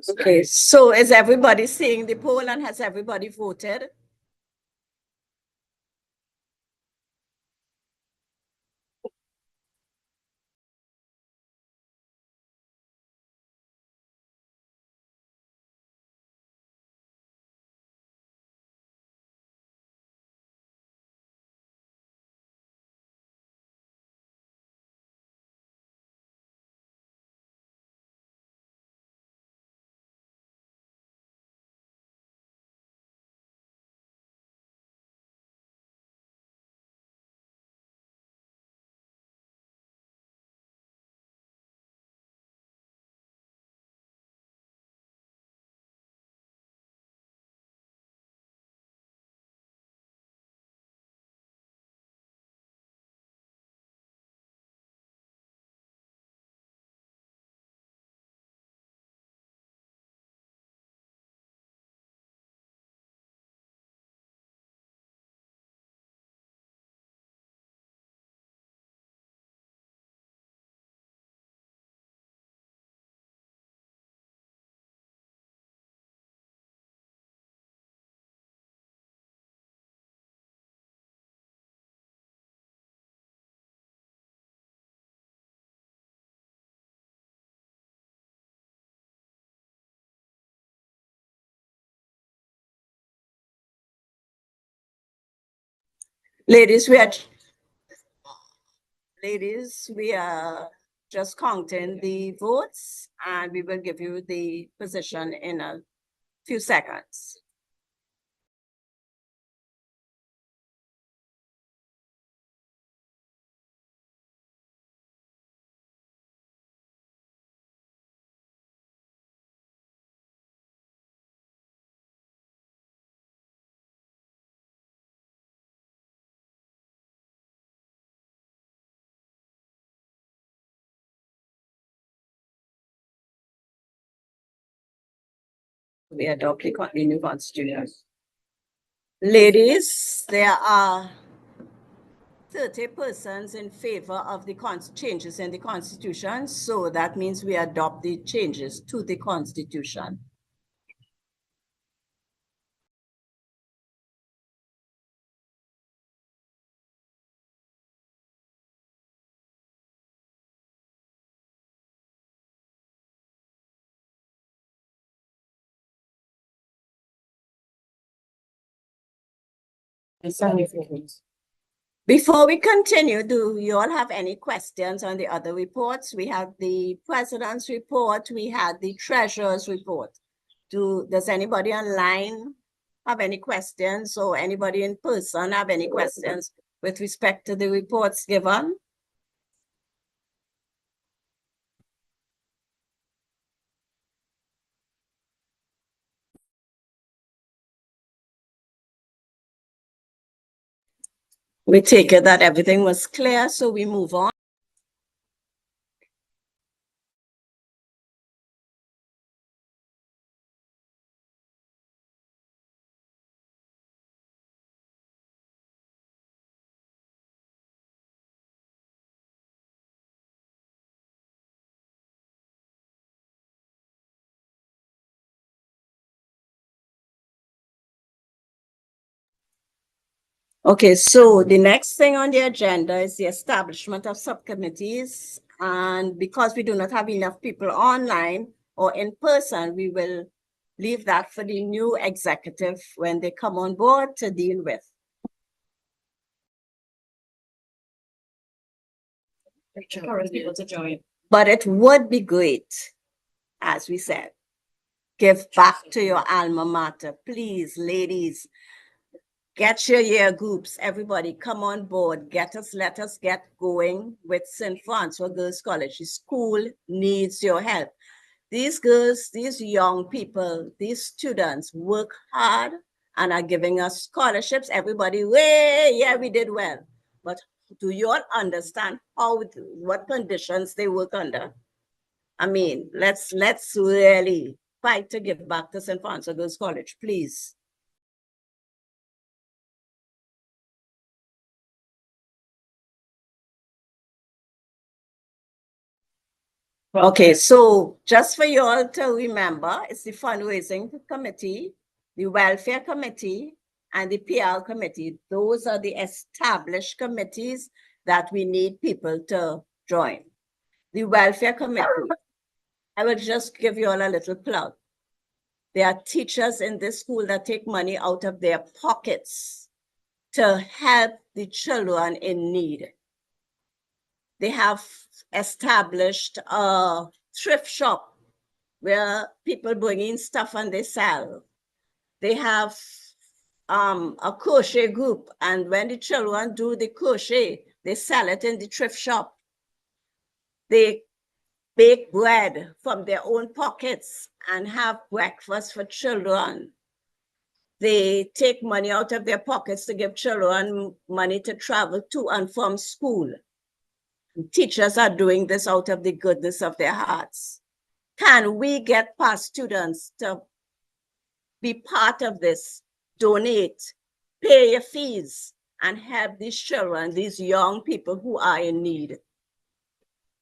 Okay, so is everybody seeing the poll and has everybody voted? Ladies, we are just counting the votes and we will give you the position in a few seconds. We adopt the new constitution. Ladies, there are 30 persons in favor of the changes in the constitution. So that means we adopt the changes to the constitution. Before we continue, do you all have any questions on the other reports? We have the president's report, we had the treasurer's report. Does anybody online have any questions, or anybody in person have any questions with respect to the reports given? We take it that everything was clear, so we move on. Okay, so the next thing on the agenda is the establishment of subcommittees. And because we do not have enough people online or in person, we will leave that for the new executive when they come on board to deal with. Encourage people to join. But it would be great, as we said, give back to your alma mater. Please, ladies, get your year groups. Everybody come on board. Let us get going with St. Francois Girls College. The school needs your help. These girls, these young people, these students work hard and are giving us scholarships. Everybody, yeah, we did well. But do you all understand what conditions they work under? I mean, let's really fight to give back to St. Francois Girls College, please. Okay, so just for you all to remember, it's the fundraising committee, the welfare committee, and the PR committee. Those are the established committees that we need people to join. The welfare committee, I will just give you all a little plug. There are teachers in this school that take money out of their pockets to help the children in need. They have established a thrift shop where people bring in stuff and they sell. They have a crochet group, and when the children do the crochet, they sell it in the thrift shop. They bake bread from their own pockets and have breakfast for children. They take money out of their pockets to give children money to travel to and from school. Teachers are doing this out of the goodness of their hearts. Can we get past students to be part of this, donate, pay your fees, and help these children, these young people who are in need?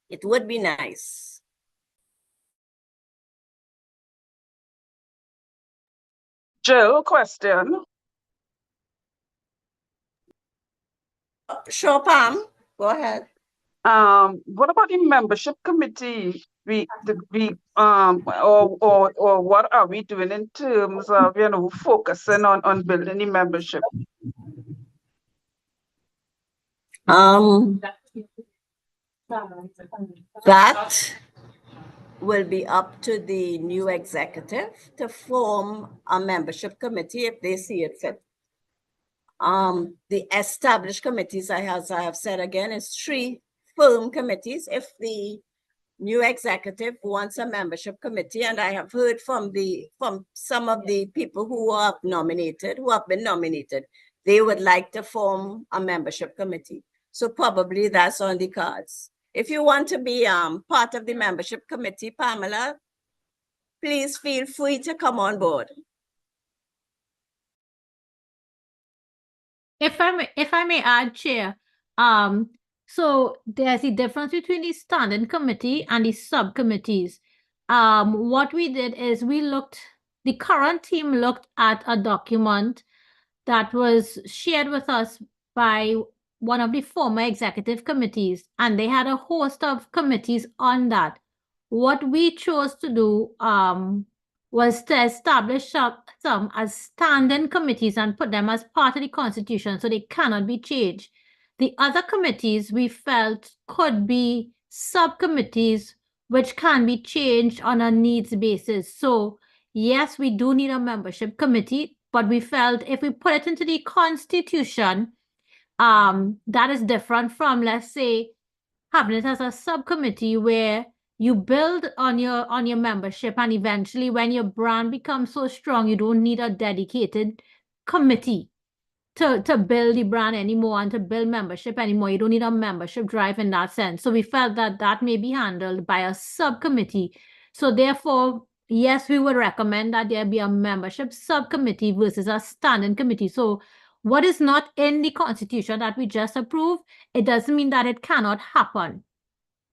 It would be nice. Jill, question. Sure, Pam, go ahead. What about the membership committee? Or what are we doing in terms of, focusing on building the membership? That will be up to the new executive to form a membership committee if they see it fit. The established committees, as I have said again, is 3 firm committees. If the new executive wants a membership committee, and I have heard from some of the people who have been nominated, they would like to form a membership committee. So probably that's on the cards. If you want to be part of the membership committee, Pamela, please feel free to come on board. If I may add, Chair, so there's a difference between the standing committee and the subcommittees. What we did is the current team looked at a document that was shared with us by one of the former executive committees, and they had a host of committees on that. What we chose to do was to establish some as standing committees and put them as part of the Constitution so they cannot be changed. The other committees we felt could be subcommittees which can be changed on a needs basis. So yes, we do need a membership committee, but we felt if we put it into the Constitution, that is different from, let's say, having it as a subcommittee where you build on your membership, and eventually when your brand becomes so strong, you don't need a dedicated committee to build the brand anymore and to build membership anymore. You don't need a membership drive in that sense. So we felt that that may be handled by a subcommittee. So therefore, yes, we would recommend that there be a membership subcommittee versus a standing committee. So what is not in the Constitution that we just approved, it doesn't mean that it cannot happen.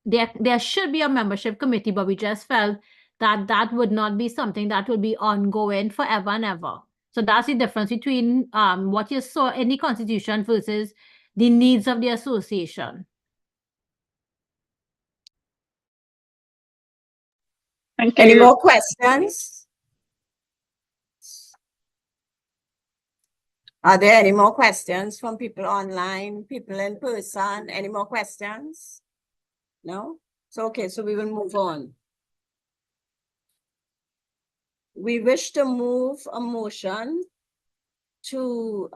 There should be a membership committee, but we just felt that that would not be something that would be ongoing forever and ever. So that's the difference between what you saw in the Constitution versus the needs of the association. Thank Any you. more questions? Are there any more questions from people online, people in person? Any more questions? No? So, okay, so we will move on. We wish to move a motion to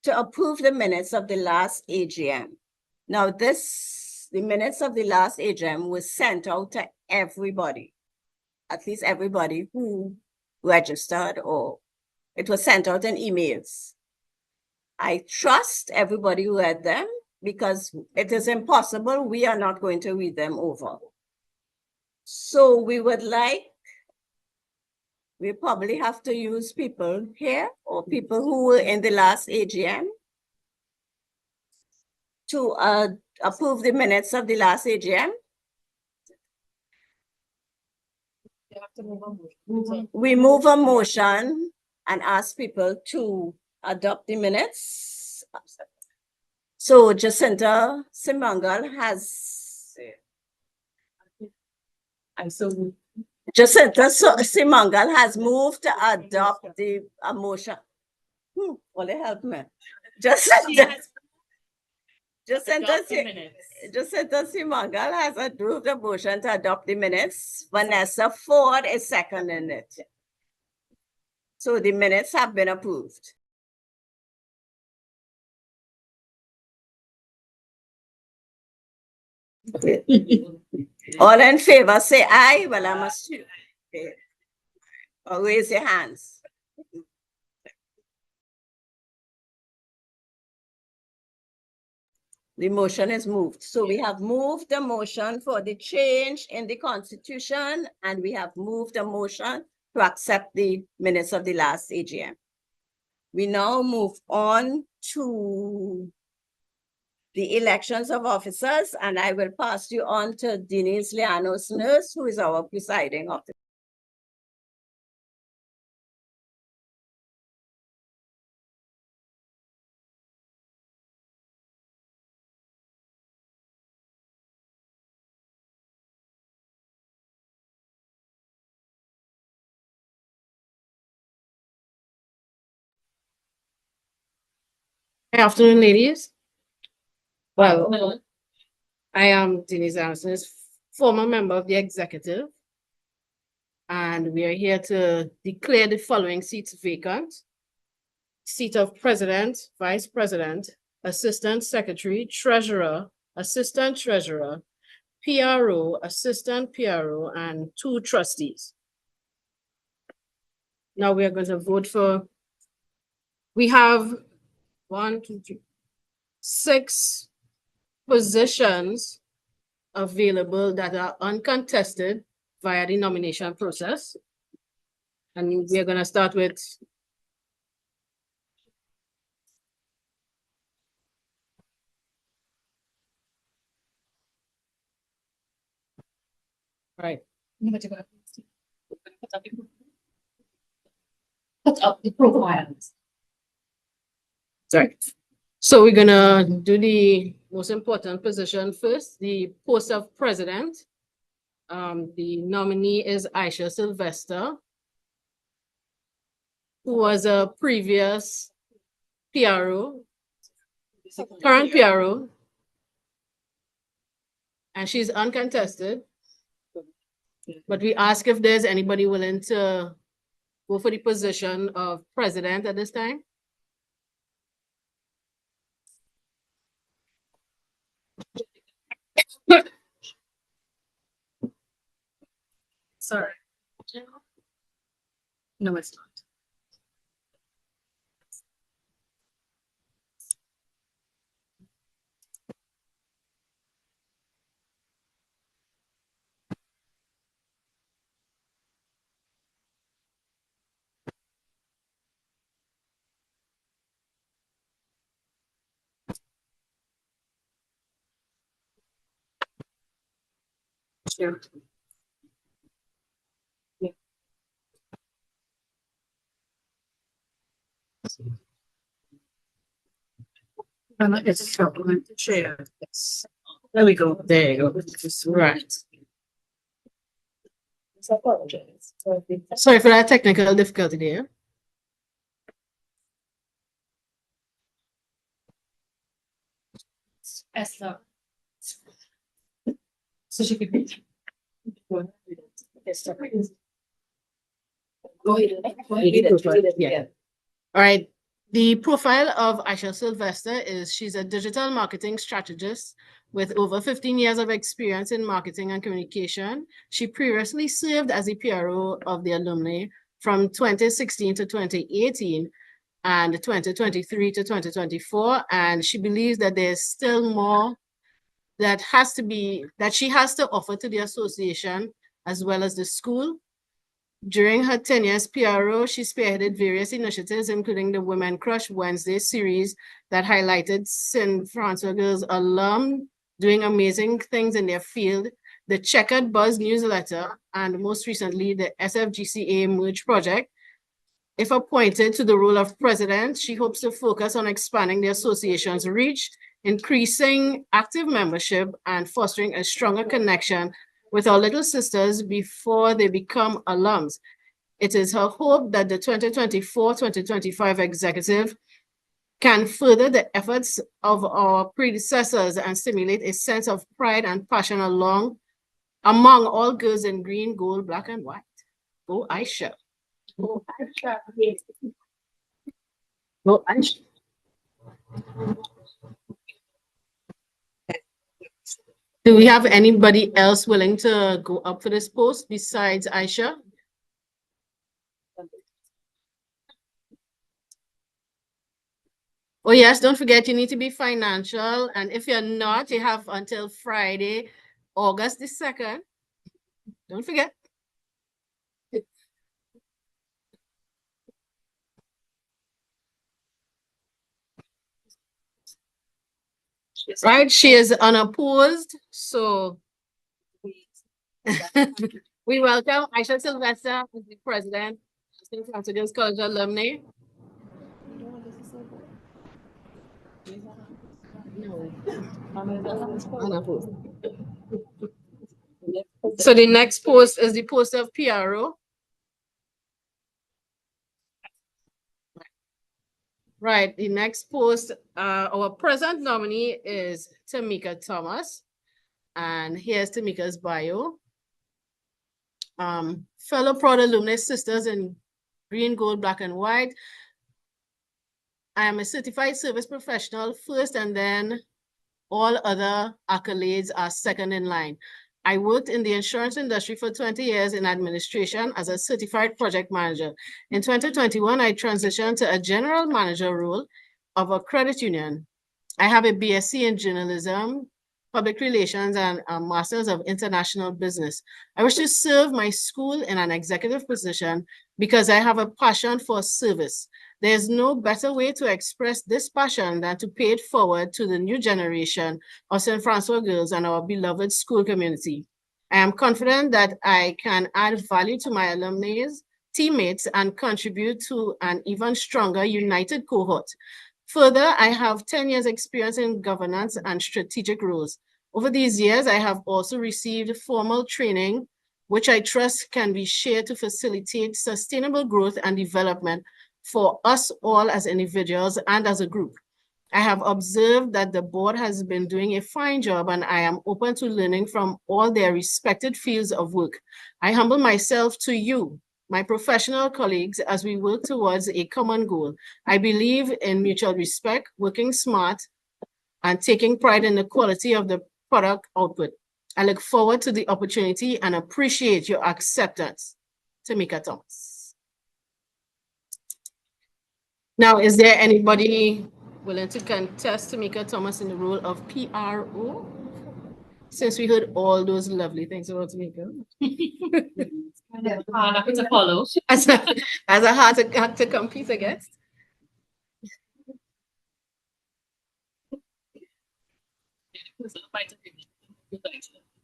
approve the minutes of the last AGM. Now, the minutes of the last AGM was sent out to everybody, at least everybody who registered, or it was sent out in emails. I trust everybody who read them because it is impossible. We are not going to read them over. So we probably have to use people here or people who were in the last AGM to approve the minutes of the last AGM. We move a motion and ask people to adopt the minutes. So Jacinta Simangal has. Jacinta Simangal has moved to adopt the motion. Will it help me? Jacinta Simangal has approved a motion to adopt the minutes. Vanessa Ford is seconding it. So the minutes have been approved. All in favor, say aye. Well, I must. Okay. Or raise your hands. The motion is moved. So we have moved the motion for the change in the Constitution, and we have moved the motion to accept the minutes of the last AGM. We now move on to the elections of officers, and I will pass you on to Denise Llanos Nurse, who is our presiding officer. Good afternoon, ladies. Well, I am Denise Anderson's former member of the executive. And we are here to declare the following seats vacant. Seat of president, vice president, assistant secretary, treasurer, assistant treasurer, PRO, assistant PRO, and 2 trustees. Now we are going to vote for, we have 6 positions available that are uncontested via the nomination process. And we are going to start with right. Put up the profiles. Sorry. So we're gonna do the most important position first, the post of president. The nominee is Aisha Sylvester, who was a previous PRO, current PRO, and she's uncontested. But we ask if there's anybody willing to go for the position of president at this time. Sorry. No, it's not. Sure. Yeah. And it's a supplement to share. Yes. There we go. There you go. Right. Sorry for that technical difficulty there. Esther. So she could be. Go ahead. Yeah. All right. The profile of Aisha Sylvester is she's a digital marketing strategist with over 15 years of experience in marketing and communication. She previously served as the PRO of the alumni from 2016 to 2018 and 2023 to 2024. And she believes that there's still more that she has to offer to the association as well as the school. During her tenure as PRO, she spearheaded various initiatives, including the Women Crush Wednesday series that highlighted St. Francois Girls alum doing amazing things in their field, the Checkered Buzz newsletter, and most recently, the SFGCA Merge project. If appointed to the role of president, she hopes to focus on expanding the association's reach, increasing active membership, and fostering a stronger connection with our little sisters before they become alums. It is her hope that the 2024-2025 executive can further the efforts of our predecessors and stimulate a sense of pride and passion among all girls in green, gold, black, and white. Go Aisha. Go Aisha. Go Aisha. Do we have anybody else willing to go up for this post besides Aisha? Oh yes, don't forget you need to be financial. And if you're not, you have until Friday, August the 2nd. Don't forget. Right, she is unopposed, so we welcome Aisha Sylvester as the president of St. Francis College alumni. No. Unopposed. So the next post is the post of PRO. Right, the next post, our present nominee is Tamika Thomas. And here's Tamika's bio. Fellow proud alumni sisters in green, gold, black, and white. I am a certified service professional first, and then all other accolades are second in line. I worked in the insurance industry for 20 years in administration as a certified project manager. In 2021, I transitioned to a general manager role of a credit union. I have a BSc in journalism, public relations, and a master's of international business. I wish to serve my school in an executive position because I have a passion for service. There's no better way to express this passion than to pay it forward to the new generation of St. Francois girls and our beloved school community. I am confident that I can add value to my alumni, teammates, and contribute to an even stronger united cohort. Further, I have 10 years experience in governance and strategic roles. Over these years, I have also received formal training, which I trust can be shared to facilitate sustainable growth and development for us all as individuals and as a group. I have observed that the board has been doing a fine job, and I am open to learning from all their respected fields of work. I humble myself to you, my professional colleagues, as we work towards a common goal. I believe in mutual respect, working smart, and taking pride in the quality of the product output. I look forward to the opportunity and appreciate your acceptance. Tamika Thomas. Now, is there anybody willing to contest Tamika Thomas in the role of PRO? Since we heard all those lovely things about Tamika. Happy to follow. As a hard to compete against.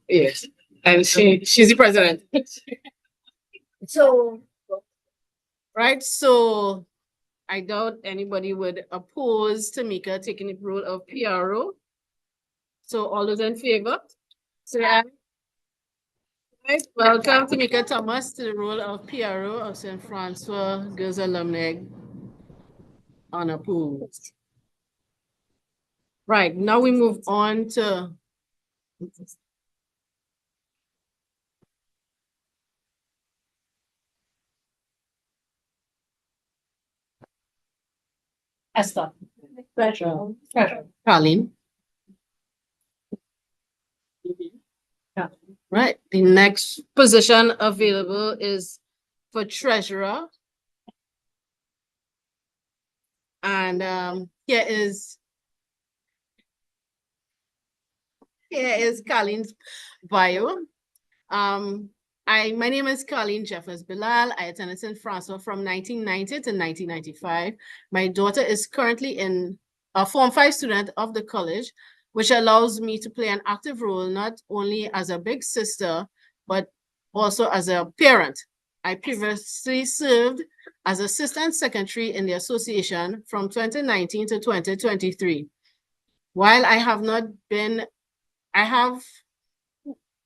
Yes, and she's the president. So, Right, so I doubt anybody would oppose Tamika taking the role of PRO. So all those in favor? So yeah. Right, welcome Tamika Thomas to the role of PRO of St. Francois Girls Alumni unopposed. Right, now we move on to Esther. Treasurer. Colleen. Right, the next position available is for treasurer. And here is Colleen's bio. My name is Colleen Jeffers Bilal. I attended St. Francois from 1990 to 1995. My daughter is currently a Form 5 student of the college, which allows me to play an active role, not only as a big sister, but also as a parent. I previously served as assistant secretary in the association from 2019 to 2023. While I have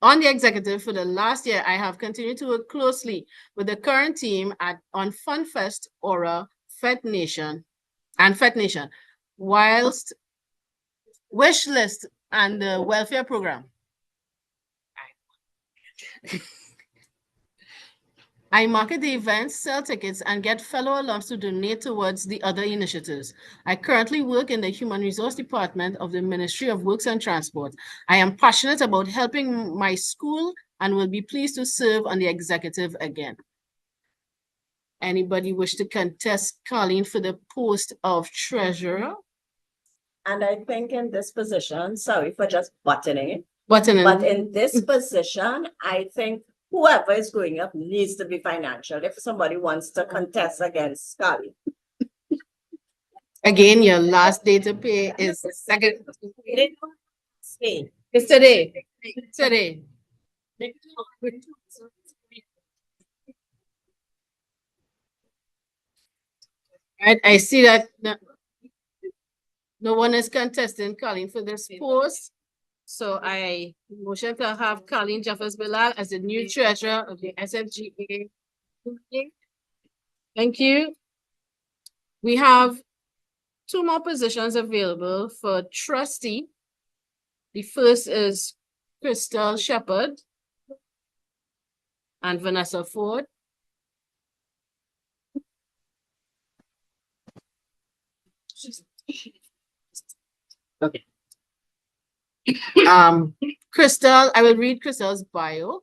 on the executive for the last year, I have continued to work closely with the current team on FunFest, Aura, Fet Nation, whilst Wish List and the welfare program. I market the events, sell tickets, and get fellow alums to donate towards the other initiatives. I currently work in the Human Resource Department of the Ministry of Works and Transport. I am passionate about helping my school and will be pleased to serve on the executive again. Anybody wish to contest Colleen for the post of treasurer? and I think in this position, sorry for just butting in, But in this position, I think whoever is going up needs to be financial if somebody wants to contest against Scully. again, your last day to pay is the second. Stay. It's today. Today. Right, I see that no one is contesting Colleen for this post. So I motion to have Colleen Jeffers Bilal as the new treasurer of the SFGCA. Thank you. We have two more positions available for trustee. The first is Crystal Shepherd and Vanessa Ford. Okay. Crystal, I will read Crystal's bio.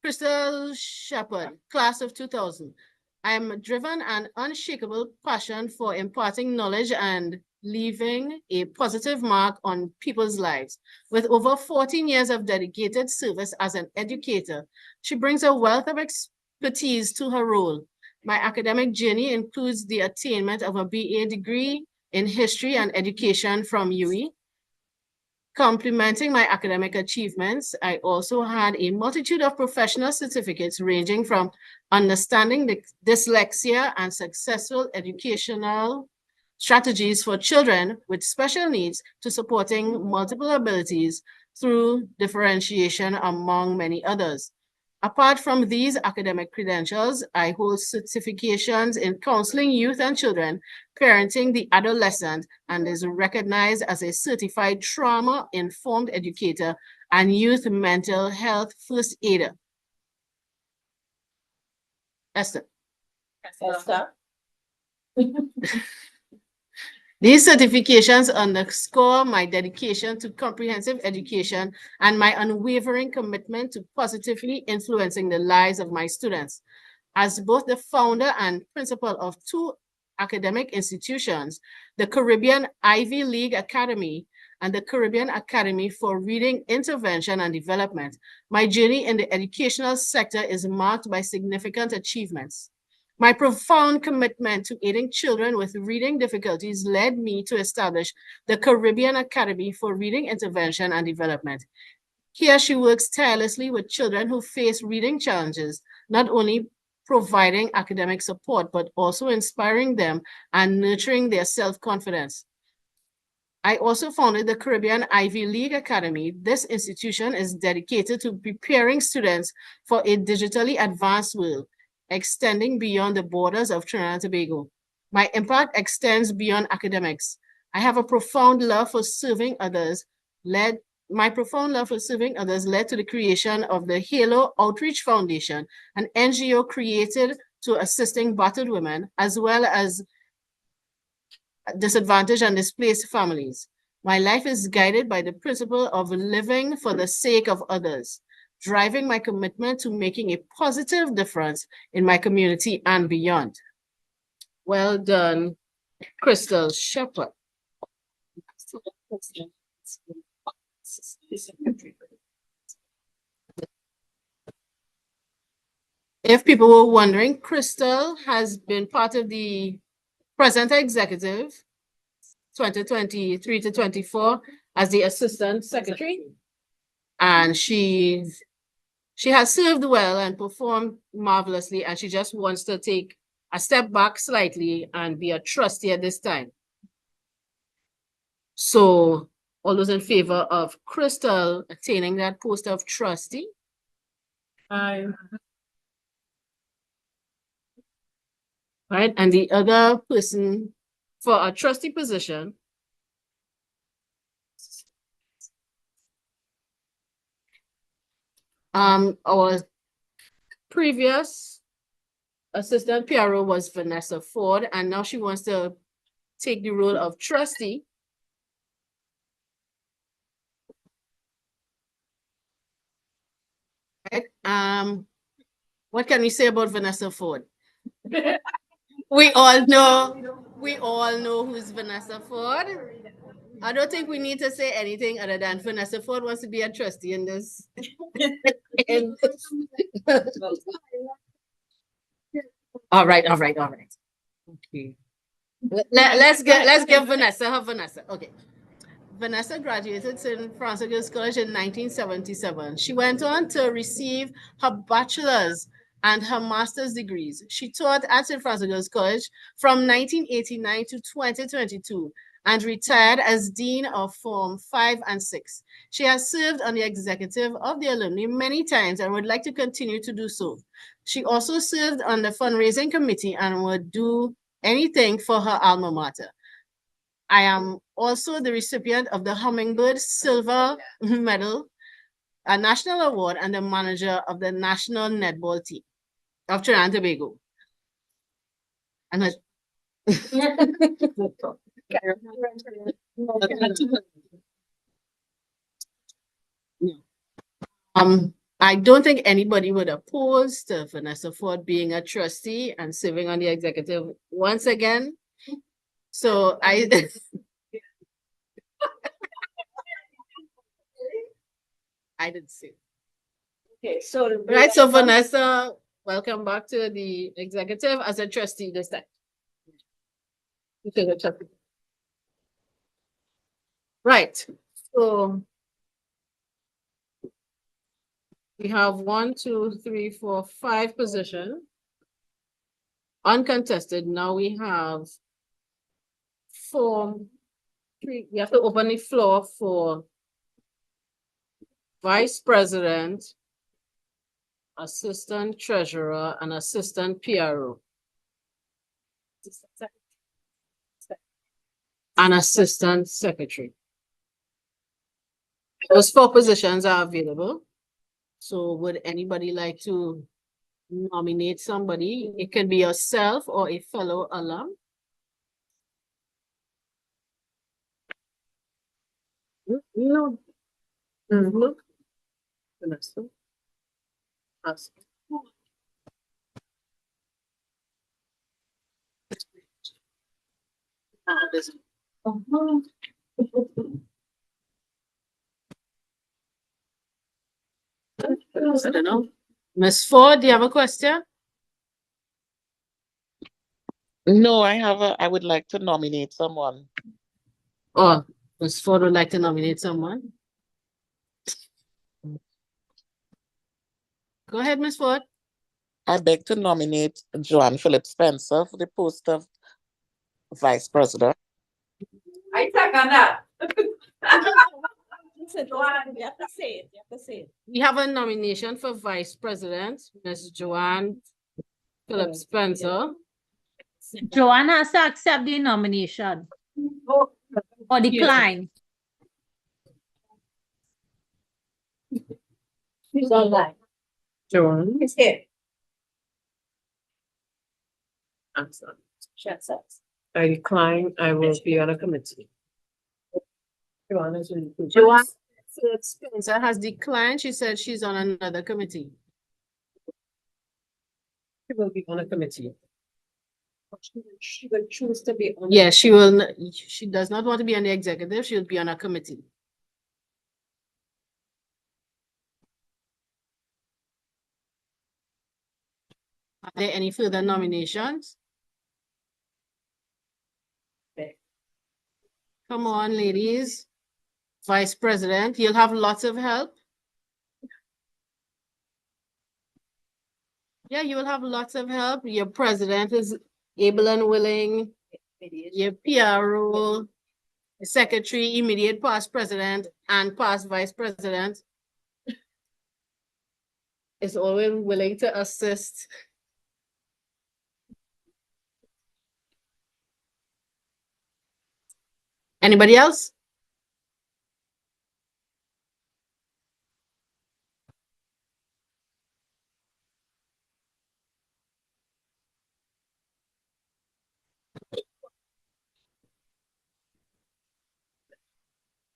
Crystal Shepherd, class of 2000. I am driven and unshakable passion for imparting knowledge and leaving a positive mark on people's lives. With over 14 years of dedicated service as an educator, she brings a wealth of expertise to her role. My academic journey includes the attainment of a BA degree in history and education from UE. Complementing my academic achievements, I also had a multitude of professional certificates ranging from understanding dyslexia and successful educational strategies for children with special needs to supporting multiple abilities through differentiation, among many others. Apart from these academic credentials, I hold certifications in counseling youth and children, parenting the adolescent, and is recognized as a certified trauma-informed educator and youth mental health first aider. Esther. Esther? These certifications underscore my dedication to comprehensive education and my unwavering commitment to positively influencing the lives of my students. As both the founder and principal of two academic institutions, the Caribbean Ivy League Academy and the Caribbean Academy for Reading Intervention and Development, my journey in the educational sector is marked by significant achievements. My profound commitment to aiding children with reading difficulties led me to establish the Caribbean Academy for Reading Intervention and Development. Here she works tirelessly with children who face reading challenges, not only providing academic support, but also inspiring them and nurturing their self-confidence. I also founded the Caribbean Ivy League Academy. This institution is dedicated to preparing students for a digitally advanced world, extending beyond the borders of Trinidad and Tobago. My impact extends beyond academics. I have a profound love for serving others. My profound love for serving others led to the creation of the Halo Outreach Foundation, an NGO created to assisting battered women, as well as disadvantaged and displaced families. My life is guided by the principle of living for the sake of others, driving my commitment to making a positive difference in my community and beyond. Well done, Crystal Shepherd. If people were wondering, Crystal has been part of the present executive 2023 to 24 as the assistant secretary, and she has served well and performed marvelously, and she just wants to take a step back slightly and be a trustee at this time. So all those in favor of Crystal attaining that post of trustee? Aye. Right, and the other person for a trustee position our previous assistant PRO was Vanessa Ford, and now she wants to take the role of trustee. Right. What can we say about Vanessa Ford? We all know who's Vanessa Ford. I don't think we need to say anything other than Vanessa Ford wants to be a trustee in this. All right. Okay. Let's give Vanessa her Vanessa. Okay. Vanessa graduated St. Francis College in 1977. She went on to receive her bachelor's and her master's degrees. She taught at St. Francis College from 1989 to 2022 and retired as Dean of Form 5 and 6. She has served on the executive of the alumni many times and would like to continue to do so. She also served on the fundraising committee and would do anything for her alma mater. I am also the recipient of the Hummingbird Silver Medal, a national award, and the manager of the national netball team of Trinidad and Tobago. And I don't think anybody would oppose to Vanessa Ford being a trustee and serving on the executive once again. So I didn't see. Okay, so. Right, so Vanessa, welcome back to the executive as a trustee this time. Right, so we have 1, 2, 3, 4, 5 positions. Uncontested, now we have 4, 3, we have to open the floor for vice president, assistant treasurer, and assistant PRO. And assistant secretary. Those 4 positions are available. So would anybody like to nominate somebody? It can be yourself or a fellow alum. No. Look. Vanessa. Ask. I don't know. Ms. Ford, do you have a question? No, I would like to nominate someone. Oh, Ms. Ford would like to nominate someone. Go ahead, Ms. Ford. I beg to nominate Joanne Philip Spencer for the post of vice president. I second that. You have to say it, you have to say it. We have a nomination for vice president, Ms. Joanne Philip Spencer. Joanne has to accept the nomination or decline. Who's online? Joanne. It's here. Shuts up. I decline. I will be on a committee. Joanne Philip Spencer has declined. She said she's on another committee. She will be on a committee. She will choose to be on. Yeah, she will. She does not want to be on the executive. She'll be on a committee. Are there any further nominations? Come on, ladies. Vice President, you'll have lots of help. Yeah, you will have lots of help. Your president is able and willing. Your PRO, secretary, immediate past president, and past vice president is always willing to assist. Anybody else?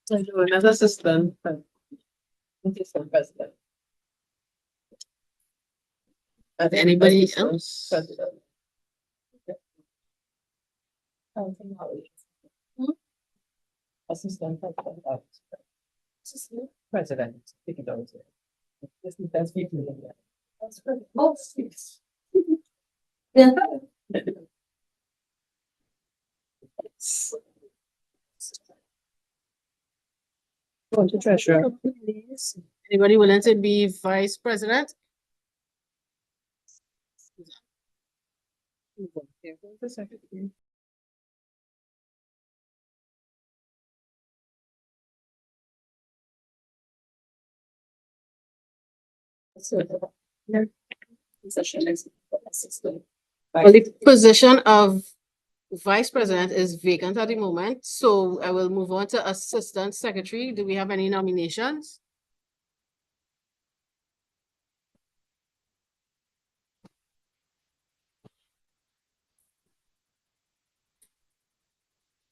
Another assistant president. Anybody else? Assistant president. That's people. That's good. Oh, yes. Yeah. Go to treasurer. Anybody willing to be vice president? Well, the position of vice president is vacant at the moment, so I will move on to assistant secretary. Do we have any nominations?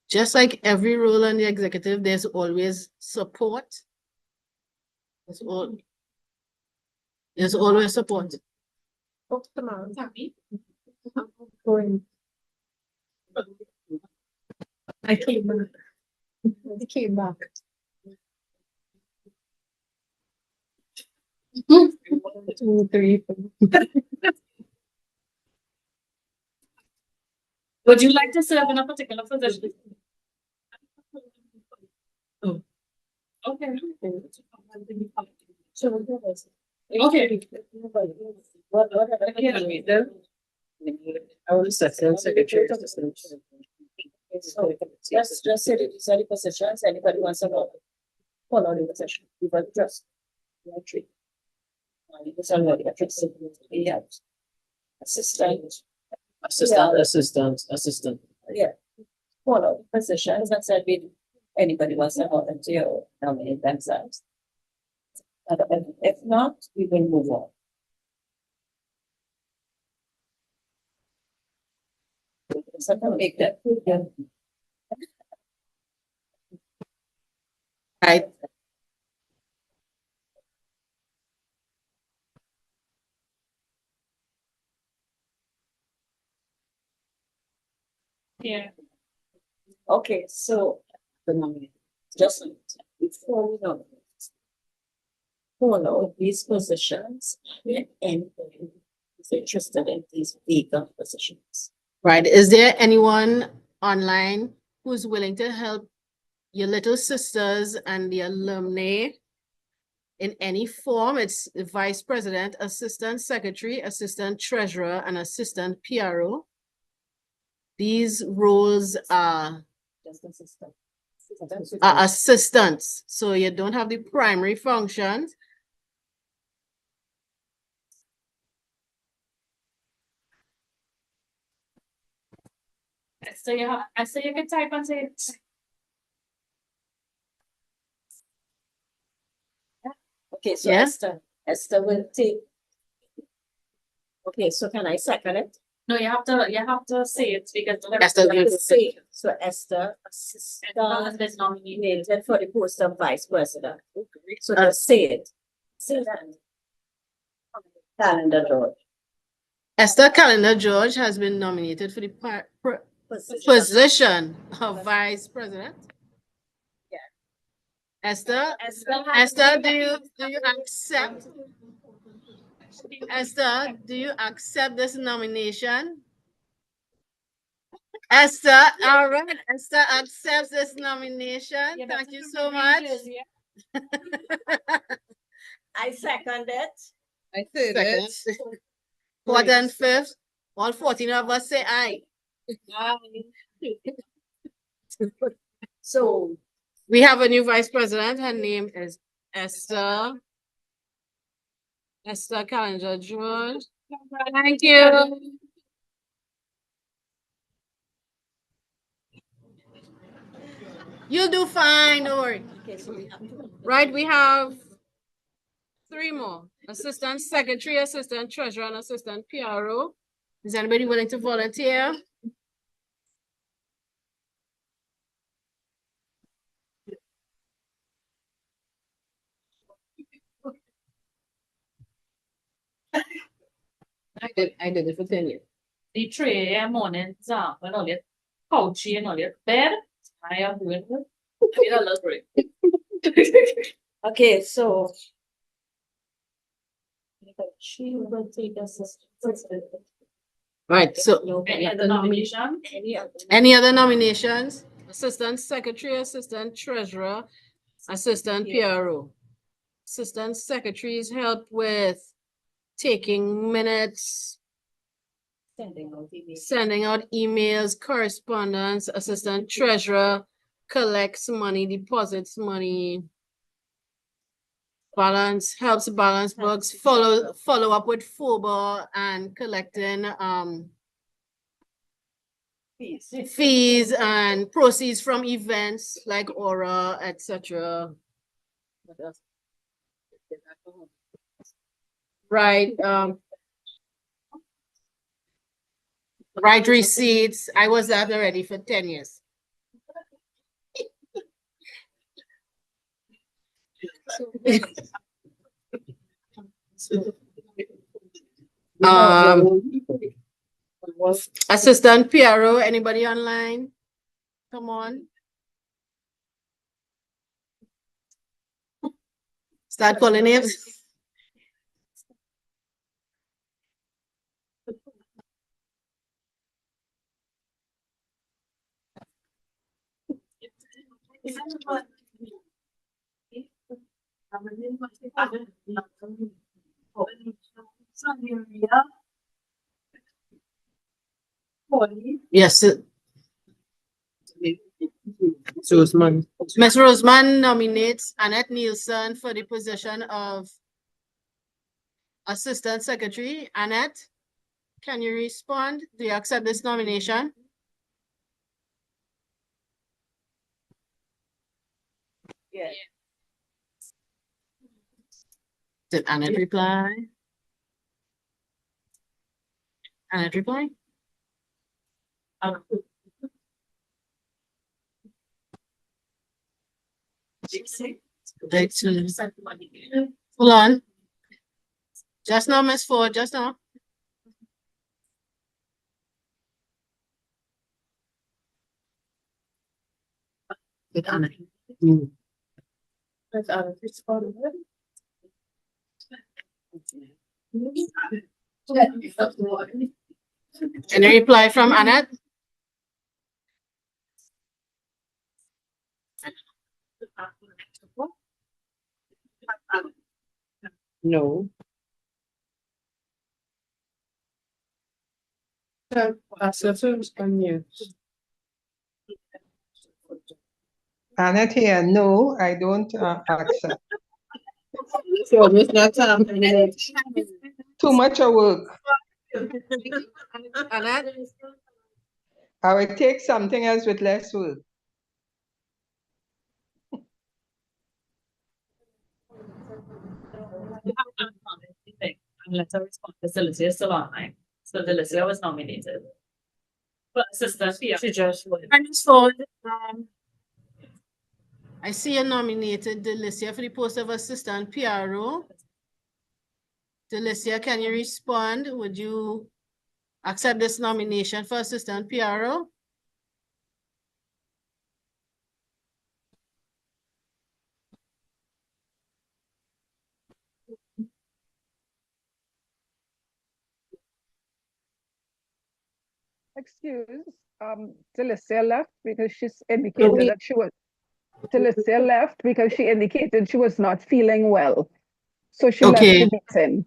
Just like every role in the executive, there's always support. There's always support. I came back. I came back. Two, three, four. Would you like to serve in a particular position? Oh. Okay. So, Okay. I was assistant secretary. So just say these are the positions. Anybody wants to know? Follow the position. We will just. It's already addressed. Yeah. Assistant. Assistant. Yeah. Follow the positions and said anybody wants to volunteer or nominate themselves. If not, we will move on. So to make that. Right. Yeah. Okay, so the nominee, just before we nominate. Follow these positions and anybody who's interested in these vacant positions. Right. Is there anyone online who's willing to help your little sisters and the alumni in any form? It's the vice president, assistant secretary, assistant treasurer, and assistant PRO. These roles are Just assistant. assistants, so you don't have the primary functions. So you can type and say. Okay, so Yeah. Esther will take. Okay, so can I second it? No, you have to say it because. Esther You have will to say, so Esther, assistant Is nominated. nominated for the post of vice president. So just say it. Say that. Calendar George. Esther Calendar George has been nominated for the position of vice president. Yeah. Esther, Esther, do you accept? Esther, do you accept this nomination? Esther, all right, Esther accepts this nomination. Yeah, Thank that's you a so green much. jersey, yeah. I second it. I said Second. it. Fourth and fifth, all 14 of us say aye. So We have a new vice president. Her name is Esther Calendar George. Thank you. You'll do fine, don't worry. okay, so we have to. Right, we have 3 more. Assistant secretary, assistant treasurer, and assistant PRO. Is anybody willing to volunteer? I did it for 10 years. The 3 a.m. morning zap and all that couchy and all that bed. I am doing it. I need a little break. Okay, so. She will take assistant. Right, so No, Any other nomination? any other nominations? Assistant secretary, assistant treasurer, assistant PRO. Assistant secretaries help with taking minutes, sending out emails, correspondence. Assistant treasurer collects money, deposits money, helps balance books, follow up with FOBA and collecting fees and proceeds from events like Aura, etc. What else? Right, right receipts. I was that already for 10 years. Assistant PRO, anybody online? Come on. Start calling names. Yes. Roseman. Ms. Roseman nominates Annette Nielsen for the position of Assistant Secretary. Annette, can you respond? Do you accept this nomination? Yeah. Did Annette reply? Annette reply? Hold on. Just now, Ms. Ford, just now. Did Annette? Any reply from Annette? No. Annette here, no, I don't accept. So it's not Too much of work. Annette? I will take something else with less work. Unless I respond, Delicia is still online. So Delicia was nominated. But assistant, yeah. She just would. Ms. Ford, I see you nominated Delicia for the post of Assistant PRO. Delicia, can you respond? Would you accept this nomination for Assistant PRO? Excuse, Delicia left because she's indicated that she was. Delicia left because she indicated she was not feeling well. So she left Okay. the meeting.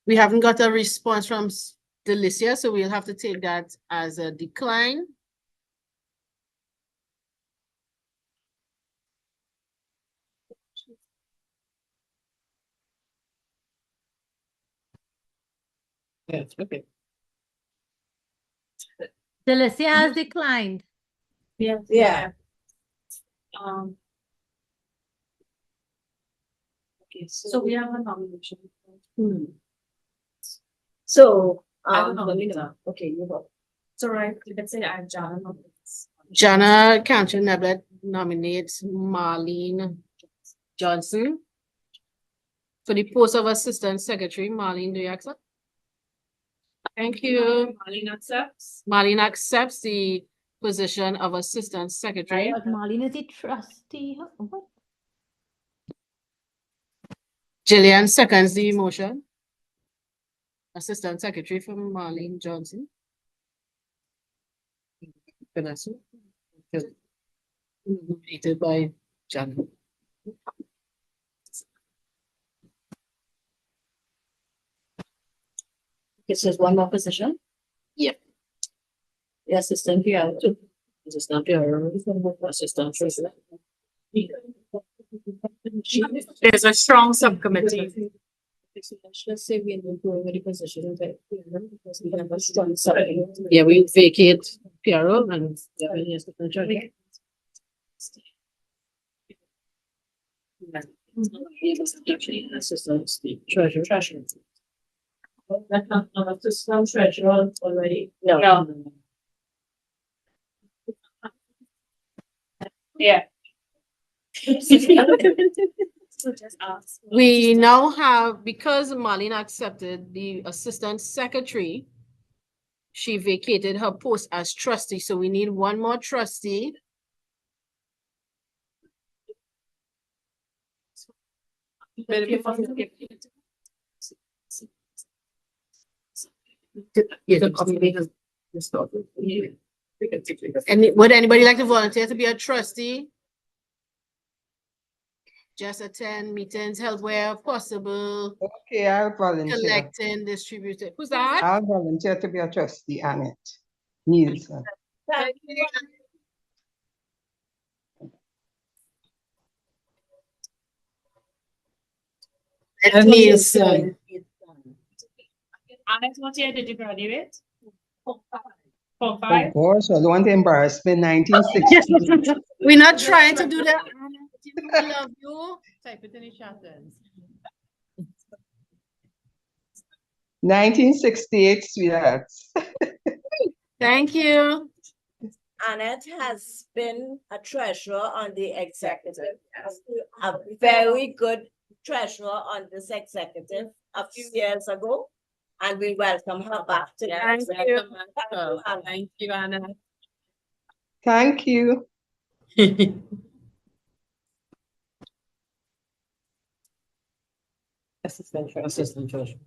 We haven't got a response from Delicia, so we'll have to take that as a decline. Yes, okay. Delicia has declined. Yeah. Yeah. Okay, so we have a nomination. So, I have a let me know. nomination. Okay, you go. So right, you can say I'm Jana nominates. Jana Cantor Neblet nominates Marlene Johnson. For the post of Assistant Secretary, Marlene, do you accept? Thank you. Marlene accepts. Marlene accepts the position of Assistant Secretary. But Marlene is a trustee. What? Jillian seconds the motion. Assistant Secretary from Marlene Johnson. Vanessa. Nominated by Jan. It says one more position. Yep. The assistant PR. Assistant PR. Assistant treasurer. There's a strong subcommittee. Let's say we will go over the position because we have a strong subcommittee. Yeah, we vacate PRO and the assistant treasurer. Assistant treasurer. That's not assistant treasurer already. No. Yeah. We now have, because Marlene accepted the Assistant Secretary, she vacated her post as trustee, so we need one more trustee. And would anybody like to volunteer to be a trustee? Just attend meetings held where possible, Okay, I'll volunteer. collecting, distributing. Who's that? I'll volunteer to be a trustee, Annette. Nielsen. Nielsen. Alex, what year did you graduate? Form Oh five. gosh, I don't want to embarrass me. 1960. We're not trying to do that. I love you. Type it in the chat then. 1968, sweethearts. Thank you. Annette has been a treasurer on the executive, a very good treasurer on this executive a few years ago. And we welcome her back to the Thank you. executive. Thank you, Anna. Thank you. Assistant treasurer.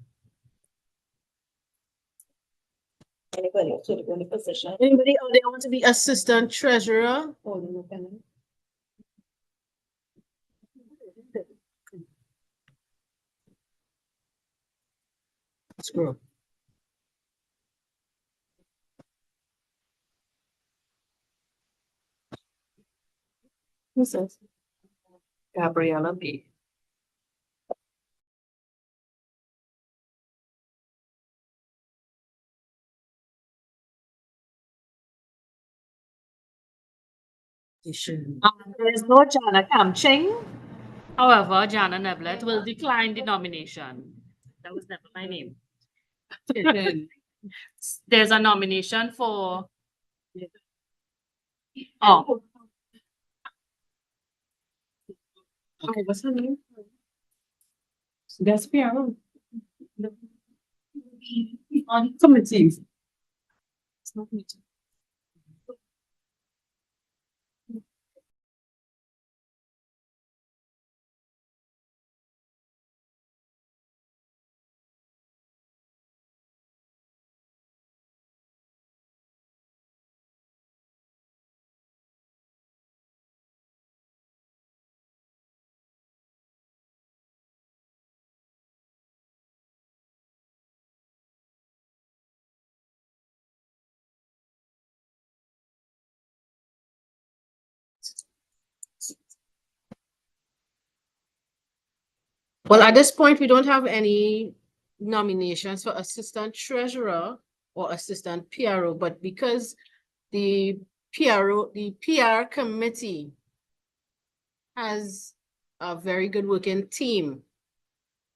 Anybody else want to go in the position? Anybody out there want to be assistant treasurer? Screw. Who says? Gabriella B. There's no Jana Kamching. However, Jana Nevlet will decline the nomination. That was never my name. There's a nomination for. Oh. Okay, what's her name? That's PR. On committees. It's not me. Well, at this point, we don't have any nominations for assistant treasurer or assistant PRO, but because the PR committee has a very good working team,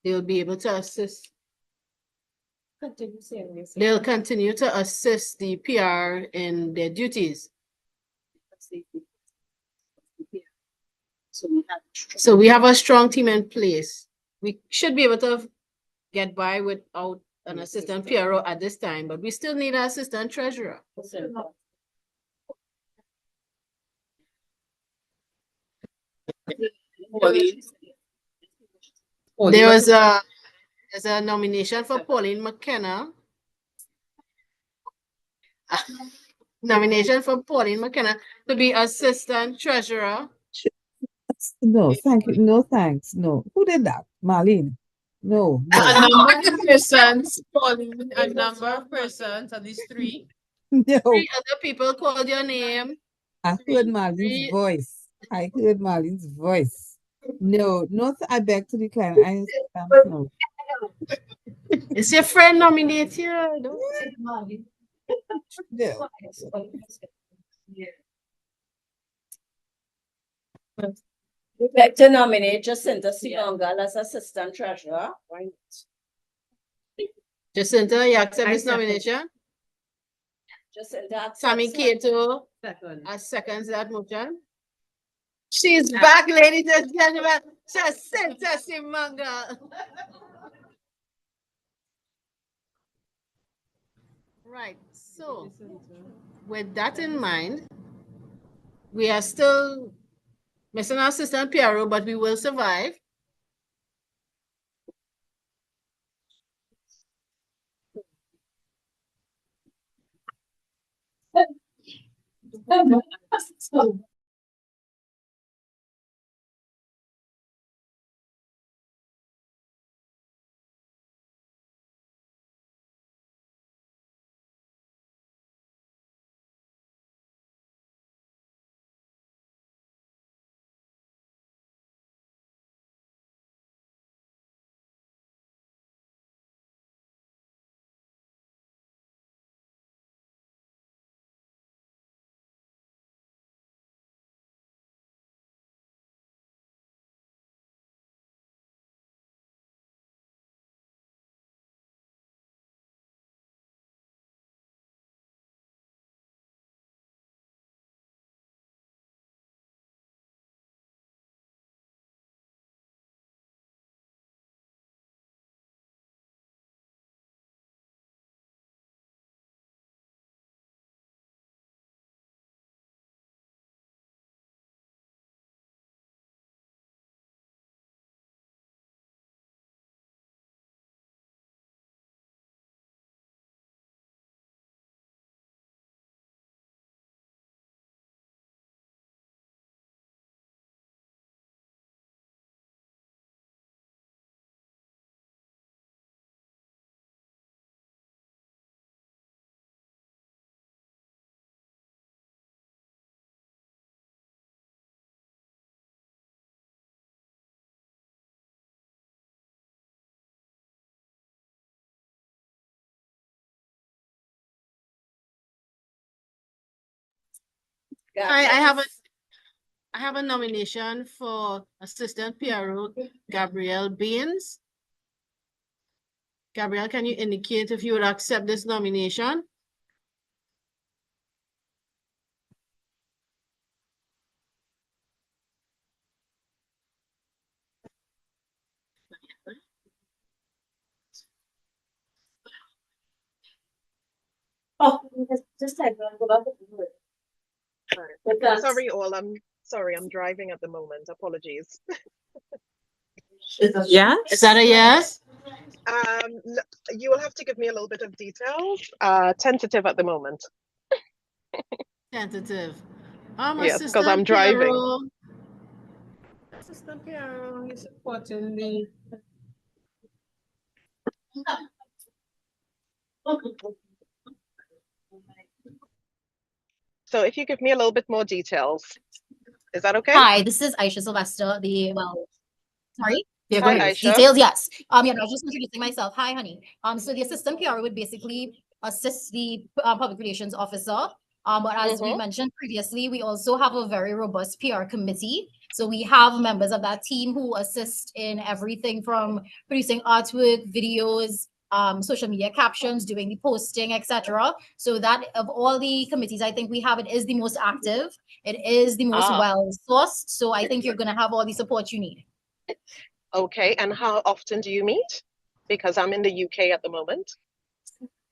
they'll be able to assist. They'll continue to assist the PR in their duties. So we have a strong team in place. We should be able to get by without an assistant PRO at this time, but we still need an assistant treasurer. There's a nomination for Pauline McKenna. Nomination for Pauline McKenna to be assistant treasurer. No, thank you. No, thanks. No. Who did that? Marlene. No, A no, number of persons, Pauline, a number of persons, at least three. no. Three other people called your name. I heard Marlene's voice. I heard Marlene's voice. No, no, I beg to decline. No. Is your friend nominate you? No. No. We beg to nominate Jacinta Sigongal as assistant treasurer. Jacinta, you accept this nomination? Jacinta Sammy accepts it. Kato seconds that motion. She's back, ladies and gentlemen. Jacinta Sigongal. Right, so with that in mind, we are still missing our assistant PRO, but we will survive. I have a nomination for assistant PRO, Gabrielle Baines. Gabrielle, can you indicate if you would accept this nomination? Oh, just type it, go back to it. Sorry, all. I'm driving at the moment. Apologies. Yeah. Is that a yes? You will have to give me a little bit of details. Tentative at the moment. Tentative. Yes, because I'm driving. Assistant PRO is supporting the. So if you give me a little bit more details, is that okay? Hi, this is Aisha Sylvester, sorry? Hi, Aisha. Details, yes. Yeah, I was just introducing myself. Hi, honey. So the assistant PR would basically assist the public relations officer. But as we mentioned previously, we also have a very robust PR committee. So we have members of that team who assist in everything from producing artwork, videos, social media captions, doing the posting, etc. So that of all the committees, I think we have, it is the most active. It is the most well sourced. So I think you're going to have all the support you need. Okay, and how often do you meet? Because I'm in the UK at the moment.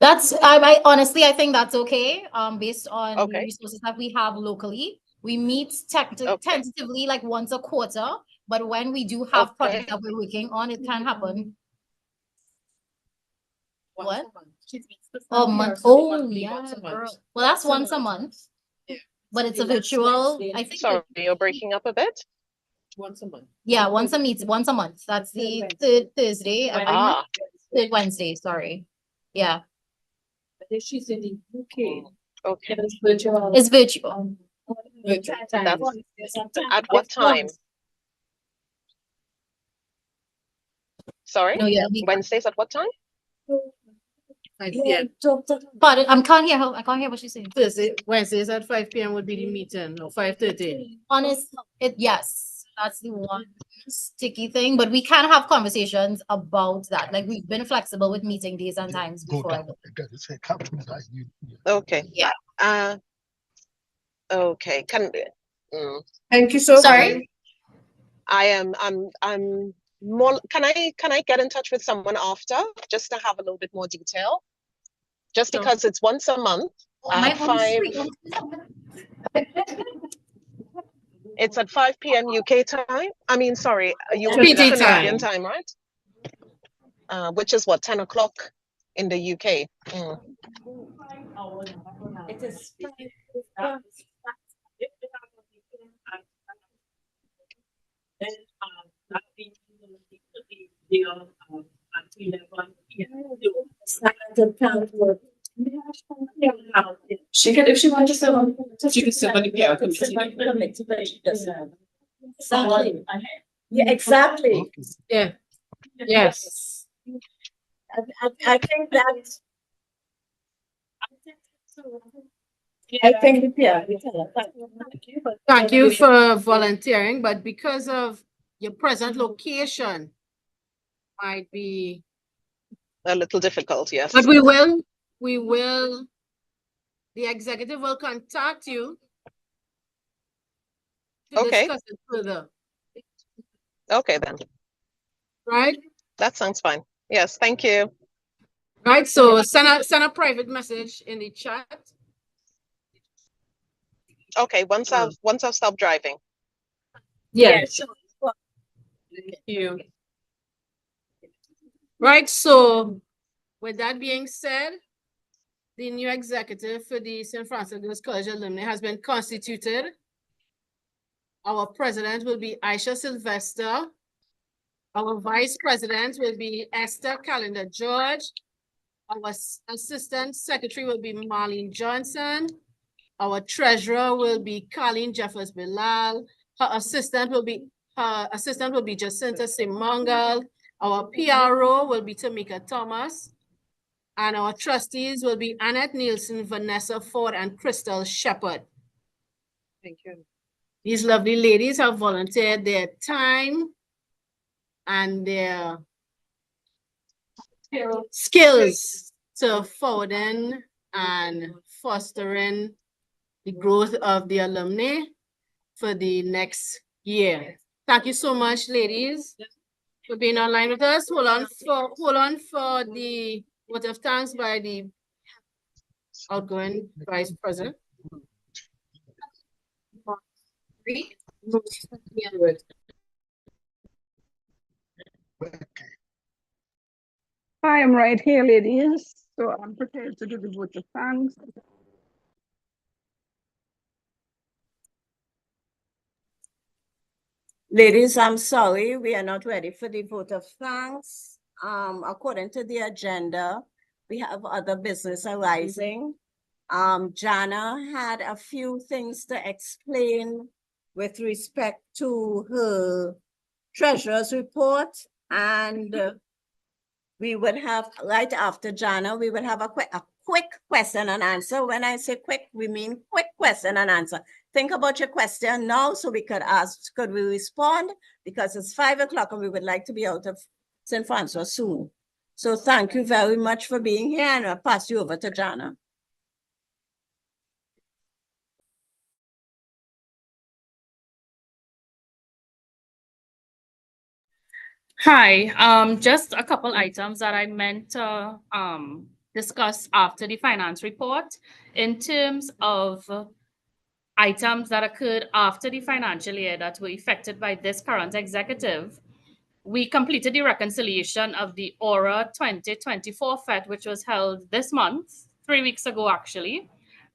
That's I honestly I think that's okay. Based on the Okay. resources that we have locally, we meet tentatively like once a quarter. But when we do have projects that we're working on, it can happen. What? Oh, month. Oh, yeah, girl. Well, that's once a month. But it's a virtual. I think. Sorry, you're breaking up a bit. Once a month. Yeah, once a month. That's the third Thursday every month. Third Wednesday. Sorry. Yeah. But she's in the UK. Okay. It's virtual. It's virtual. At what time? Sorry? No, yeah. Wednesdays at what time? 5 p.m. But I can't hear her. I can't hear what she's saying. Thursday, Wednesdays at 5 p.m. would be the meeting, or 5:30. Yes, that's the one sticky thing. But we can have conversations about that. Like we've been flexible with meeting days and times before. Okay. Yeah. Okay. Thank you so much. Sorry. I'm more. Can I get in touch with someone after just to have a little bit more detail? Just because it's once a month at 5. It's at 5 p.m. UK time. I mean, sorry, PT Canadian time. time, right? Which is what, 10 o'clock in the UK. It is. She can, if she wants to serve on, she can serve on the PR committee. Exactly. Yeah, exactly. Yeah. Yes. I think that. I think, yeah. Thank you for volunteering, but because of your present location, might be A little difficult, yes. But we will, the executive will contact you to discuss it further. Okay, then. Right? That sounds fine. Yes, thank you. Right, so send a private message in the chat. Okay, once I've stopped driving. Yes. Thank you. Right, so with that being said, the new executive for the St. Francis Girls College alumni has been constituted. Our president will be Aisha Sylvester. Our vice president will be Esther Calendar George. Our assistant secretary will be Marlene Johnson. Our treasurer will be Colleen Jeffers Bilal. Her assistant will be Jacinta Simongal. Our PRO will be Tamika Thomas. And our trustees will be Annette Nielsen, Vanessa Ford, and Crystal Shepard. Thank you. These lovely ladies have volunteered their time and their skills to forwarding and fostering the growth of the alumni for the next year. Thank you so much, ladies, for being online with us. Hold on for the vote of thanks by the outgoing vice president. I am right here, ladies. So I'm prepared to do the vote of thanks. Ladies, I'm sorry, we are not ready for the vote of thanks. According to the agenda, we have other business arising. Jana had a few things to explain with respect to her treasurer's report, and we would have, right after Jana, we would have a quick question and answer. When I say quick, we mean quick question and answer. Think about your question now so we could ask, could we respond? Because it's 5 o'clock and we would like to be out of St. Francois soon. So thank you very much for being here, and I'll pass you over to Jana. Hi, just a couple items that I meant to discuss after the finance report in terms of items that occurred after the financial year that were affected by this current executive. We completed the reconciliation of the Aura 2024 FET, which was held this month, 3 weeks ago, actually.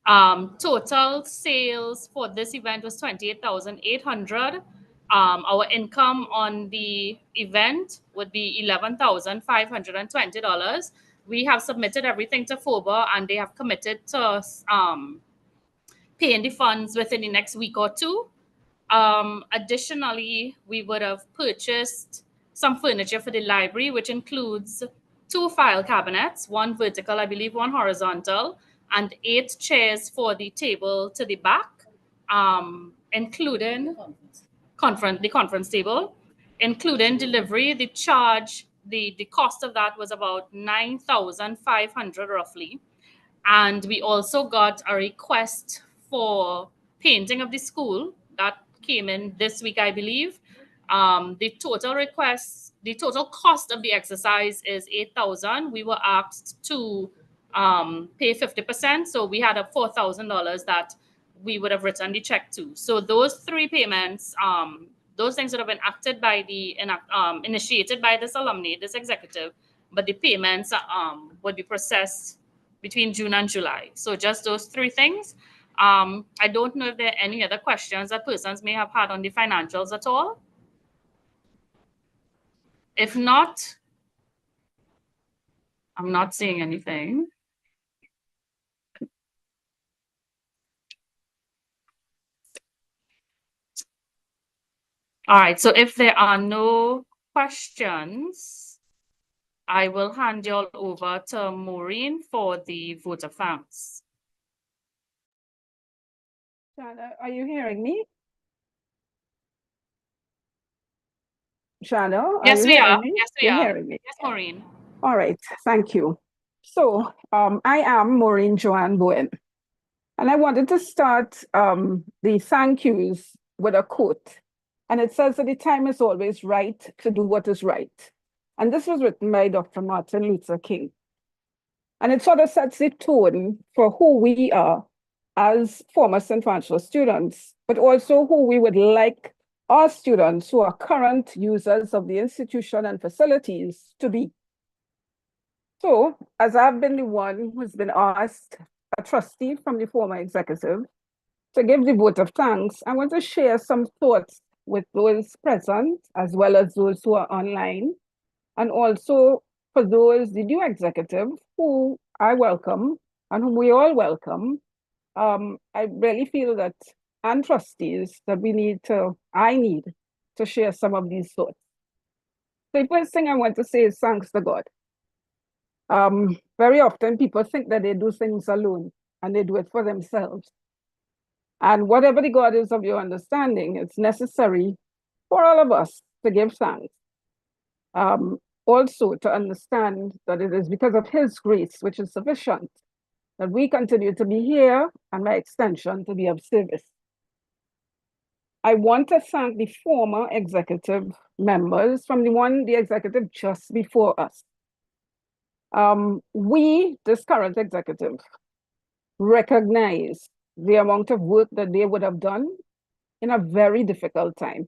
Total sales for this event was 28,800. Our income on the event would be $11,520. We have submitted everything to FOBA, and they have committed to paying the funds within the next week or two. Additionally, we would have purchased some furniture for the library, which includes 2 file cabinets, 1 vertical, I believe, 1 horizontal, and 8 chairs for the table to the back, including the conference table, including delivery. The cost of that was about $9,500 roughly. And we also got a request for painting of the school that came in this week, I believe. The total cost of the exercise is $8,000. We were asked to pay 50%, so we had a $4,000 that we would have written the check to. So those 3 payments, those things would have been initiated by this alumni, this executive, but the payments would be processed between June and July. So just those 3 things. I don't know if there are any other questions that persons may have had on the financials at all. If not, I'm not seeing anything. All right, so if there are no questions, I will hand you all over to Maureen for the vote of thanks. Shana, are you hearing me? Shana, are Yes, you we hearing are. me? Yes, we You're are. hearing me. Yes, Maureen. All right, thank you. So I am Maureen Joanne Bowen, and I wanted to start the thank yous with a quote. And it says that the time is always right to do what is right. And this was written by Dr. Martin Luther King. And it sort of sets the tone for who we are as former St. Francis students, but also who we would like our students who are current users of the institution and facilities to be. So, as I've been the one who's been asked, a trustee from the former executive, to give the vote of thanks, I want to share some thoughts with those present, as well as those who are online, and also for those, the new executive, who I welcome and whom we all welcome. I really feel that, and trustees, that I need to share some of these thoughts. The first thing I want to say is thanks to God. Very often people think that they do things alone and they do it for themselves. And whatever the God is of your understanding, it's necessary for all of us to give thanks. Also to understand that it is because of His grace, which is sufficient, that we continue to be here and by extension to be of service. I want to thank the former executive members from the executive just before us. This current executive, recognize the amount of work that they would have done in a very difficult time.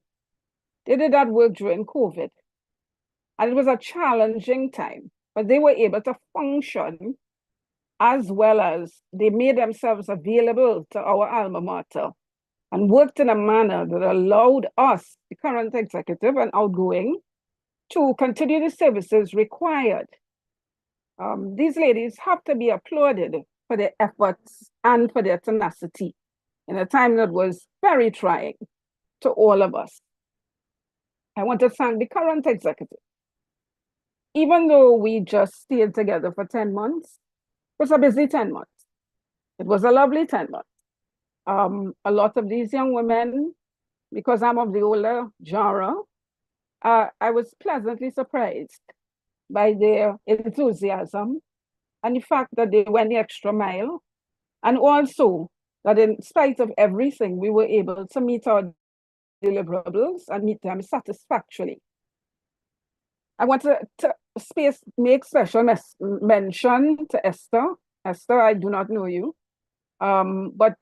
They did that work during COVID, and it was a challenging time, but they were able to function, as well as they made themselves available to our alma mater and worked in a manner that allowed us, the current executive and outgoing, to continue the services required. These ladies have to be applauded for their efforts and for their tenacity in a time that was very trying to all of us. I want to thank the current executive. Even though we just stayed together for 10 months, it was a busy 10 months. It was a lovely 10 months. A lot of these young women, because I'm of the older genre, I was pleasantly surprised by their enthusiasm and the fact that they went the extra mile, and also that in spite of everything, we were able to meet our deliverables and meet them satisfactorily. I want to make special mention to Esther. Esther, I do not know you, but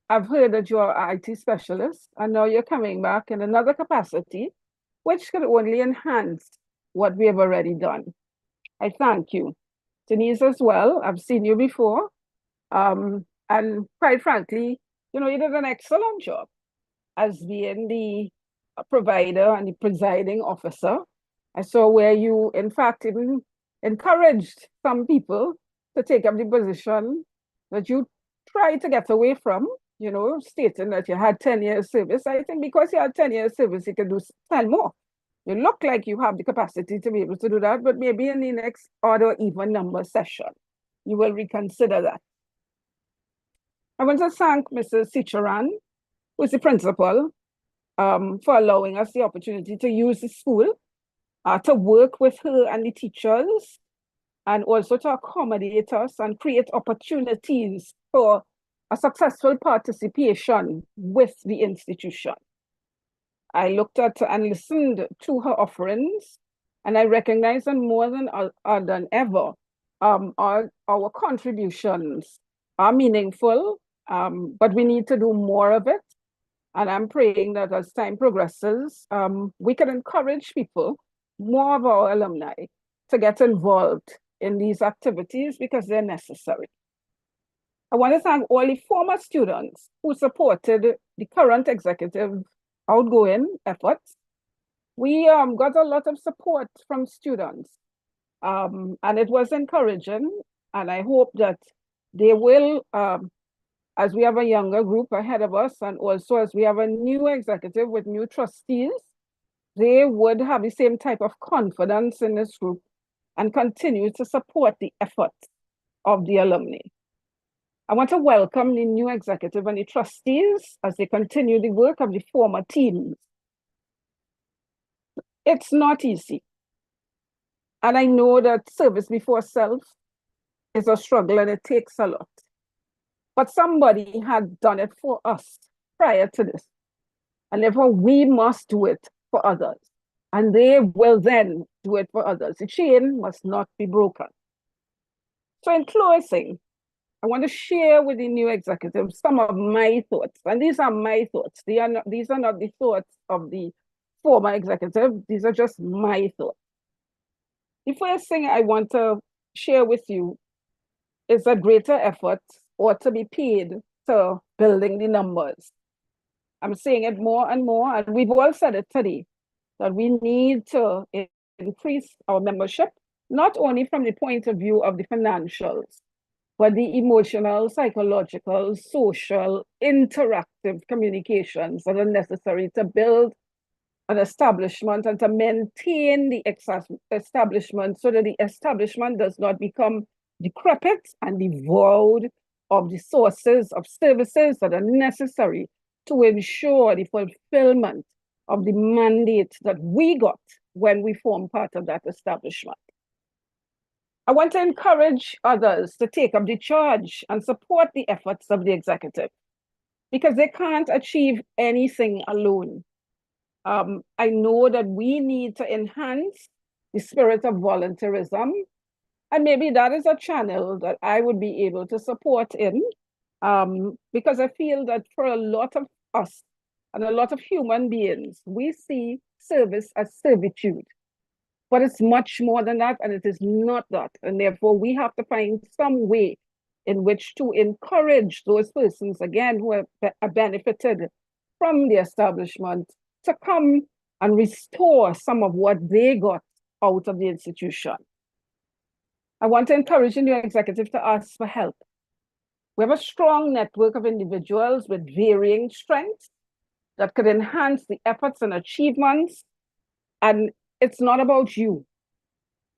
I've heard that you're an IT specialist, and now you're coming back in another capacity, which could only enhance what we have already done. I thank you. Denise as well, I've seen you before, and quite frankly, you did an excellent job as being the provider and the presiding officer. I saw where you, in fact, even encouraged some people to take up the position that you tried to get away from, stating that you had 10 years service. I think because you had 10 years service, you can do 10 more. You look like you have the capacity to be able to do that, but maybe in the next odd or even number session, you will reconsider that. I want to thank Mrs. Sicharan, who is the principal, for allowing us the opportunity to use the school, to work with her and the teachers, and also to accommodate us and create opportunities for a successful participation with the institution. I looked at and listened to her offerings, and I recognize them more than ever. Our contributions are meaningful, but we need to do more of it. And I'm praying that as time progresses, we can encourage people, more of our alumni, to get involved in these activities because they're necessary. I want to thank all the former students who supported the current executive outgoing efforts. We got a lot of support from students, and it was encouraging. And I hope that they will, as we have a younger group ahead of us, and also as we have a new executive with new trustees, they would have the same type of confidence in this group and continue to support the efforts of the alumni. I want to welcome the new executive and the trustees as they continue the work of the former teams. It's not easy. And I know that service before self is a struggle and it takes a lot. But somebody had done it for us prior to this. And therefore we must do it for others. And they will then do it for others. The chain must not be broken. So in closing, I want to share with the new executive some of my thoughts. And these are my thoughts. These are not the thoughts of the former executive. These are just my thoughts. The first thing I want to share with you is that greater effort ought to be paid to building the numbers. I'm saying it more and more, and we've all said it today, that we need to increase our membership, not only from the point of view of the financials, but the emotional, psychological, social, interactive communications that are necessary to build an establishment and to maintain the establishment so that the establishment does not become decrepit and devoid of the sources of services that are necessary to ensure the fulfillment of the mandate that we got when we formed part of that establishment. I want to encourage others to take up the charge and support the efforts of the executive because they can't achieve anything alone. I know that we need to enhance the spirit of volunteerism, and maybe that is a channel that I would be able to support in, because I feel that for a lot of us and a lot of human beings, we see service as servitude. But it's much more than that, and it is not that. And therefore, we have to find some way in which to encourage those persons, again, who have benefited from the establishment to come and restore some of what they got out of the institution. I want to encourage the new executive to ask for help. We have a strong network of individuals with varying strengths that could enhance the efforts and achievements. And it's not about you.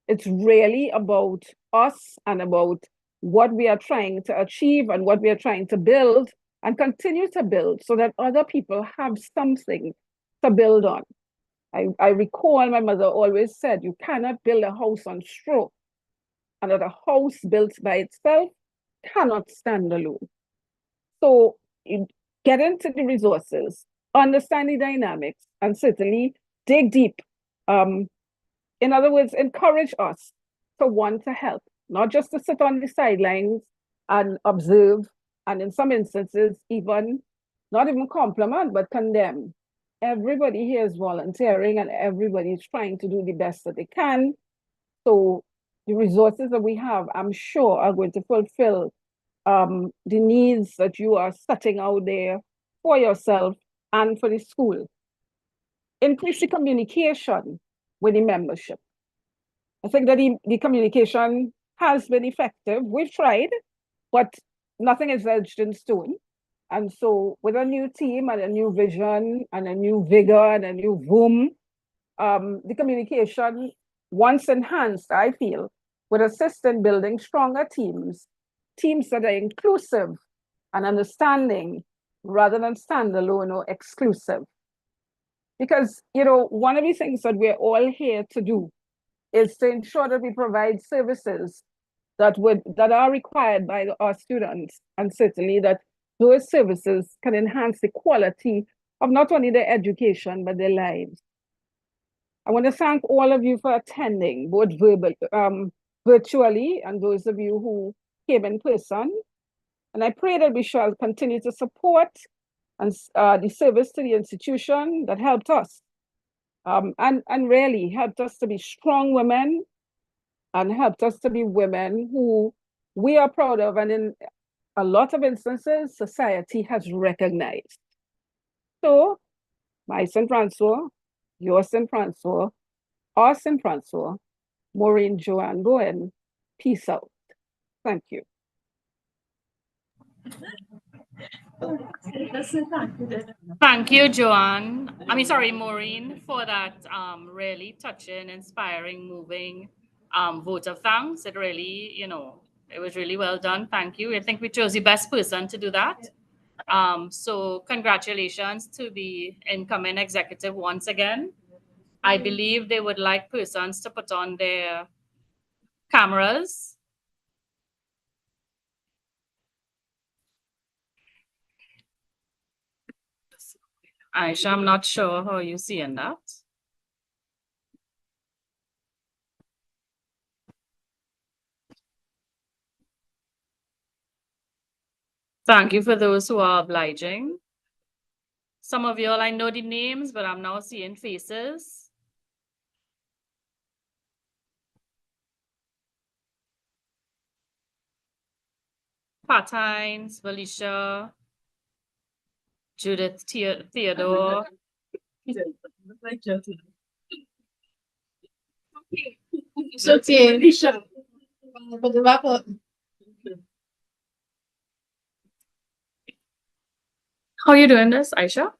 It's really about us and about what we are trying to achieve and what we are trying to build and continue to build so that other people have something to build on. I recall my mother always said, you cannot build a house on straw, and that a house built by itself cannot stand alone. So get into the resources, understand the dynamics, and certainly dig deep. In other words, encourage us to want to help, not just to sit on the sidelines and observe, and in some instances, not even compliment, but condemn. Everybody here is volunteering and everybody is trying to do the best that they can. So the resources that we have, I'm sure, are going to fulfill the needs that you are setting out there for yourself and for the school. Increase the communication with the membership. I think that the communication has been effective. We've tried, but nothing is etched in stone. And so with a new team and a new vision and a new vigor and a new boom, the communication, once enhanced, I feel, would assist in building stronger teams that are inclusive and understanding rather than standalone or exclusive. Because, one of the things that we're all here to do is to ensure that we provide services that are required by our students, and certainly that those services can enhance the quality of not only their education, but their lives. I want to thank all of you for attending, both virtually, and those of you who came in person. And I pray that we shall continue to support the service to the institution that helped us, and really helped us to be strong women, and helped us to be women who we are proud of, and in a lot of instances, society has recognized. So, my St. Francois, your St. Francois, our St. Francois, Maureen Joanne Bowen, peace out. Thank you. Thank you, Joanne. Maureen, for that really touching, inspiring, moving vote of thanks. It really, it was really well done. Thank you. I think we chose the best person to do that. So congratulations to the incoming executive once again. I believe they would like persons to put on their cameras. Aisha, I'm not sure how you seeing that. Thank you for those who are obliging. Some of y'all, I know the names, but I'm now seeing faces. Patines, Valisha, Judith Theodore. It's okay. Put the wrap up. How are you doing this, Aisha?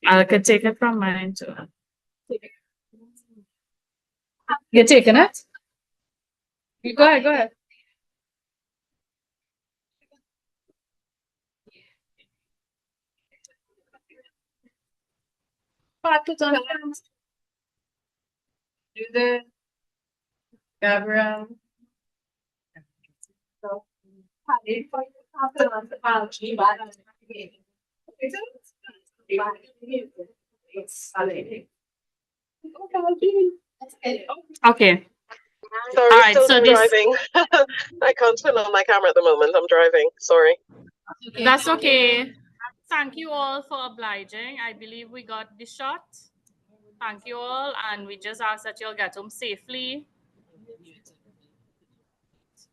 I could take it from mine too. You're taking it? Go ahead, go ahead. Put on hands. Judith, Gabriel. Okay. Sorry, All right, still so this- driving. I can't turn on my camera at the moment. I'm driving. Sorry. That's okay. Thank you all for obliging. I believe we got the shot. Thank you all, and we just ask that you'll get home safely.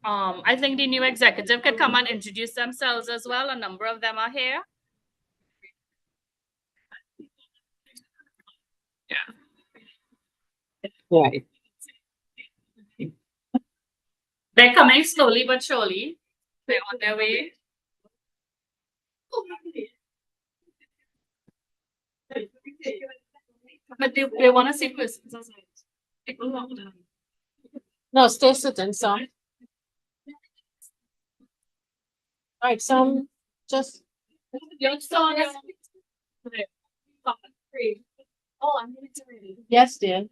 I think the new executive can come and introduce themselves as well. A number of them are here. Yeah. Right. They're coming slowly but surely. They're on their way. But they want to see persons as well. It will not be. No, stay sitting, some. All right, some Just. Oh, I'm going to read it. Yes, dear.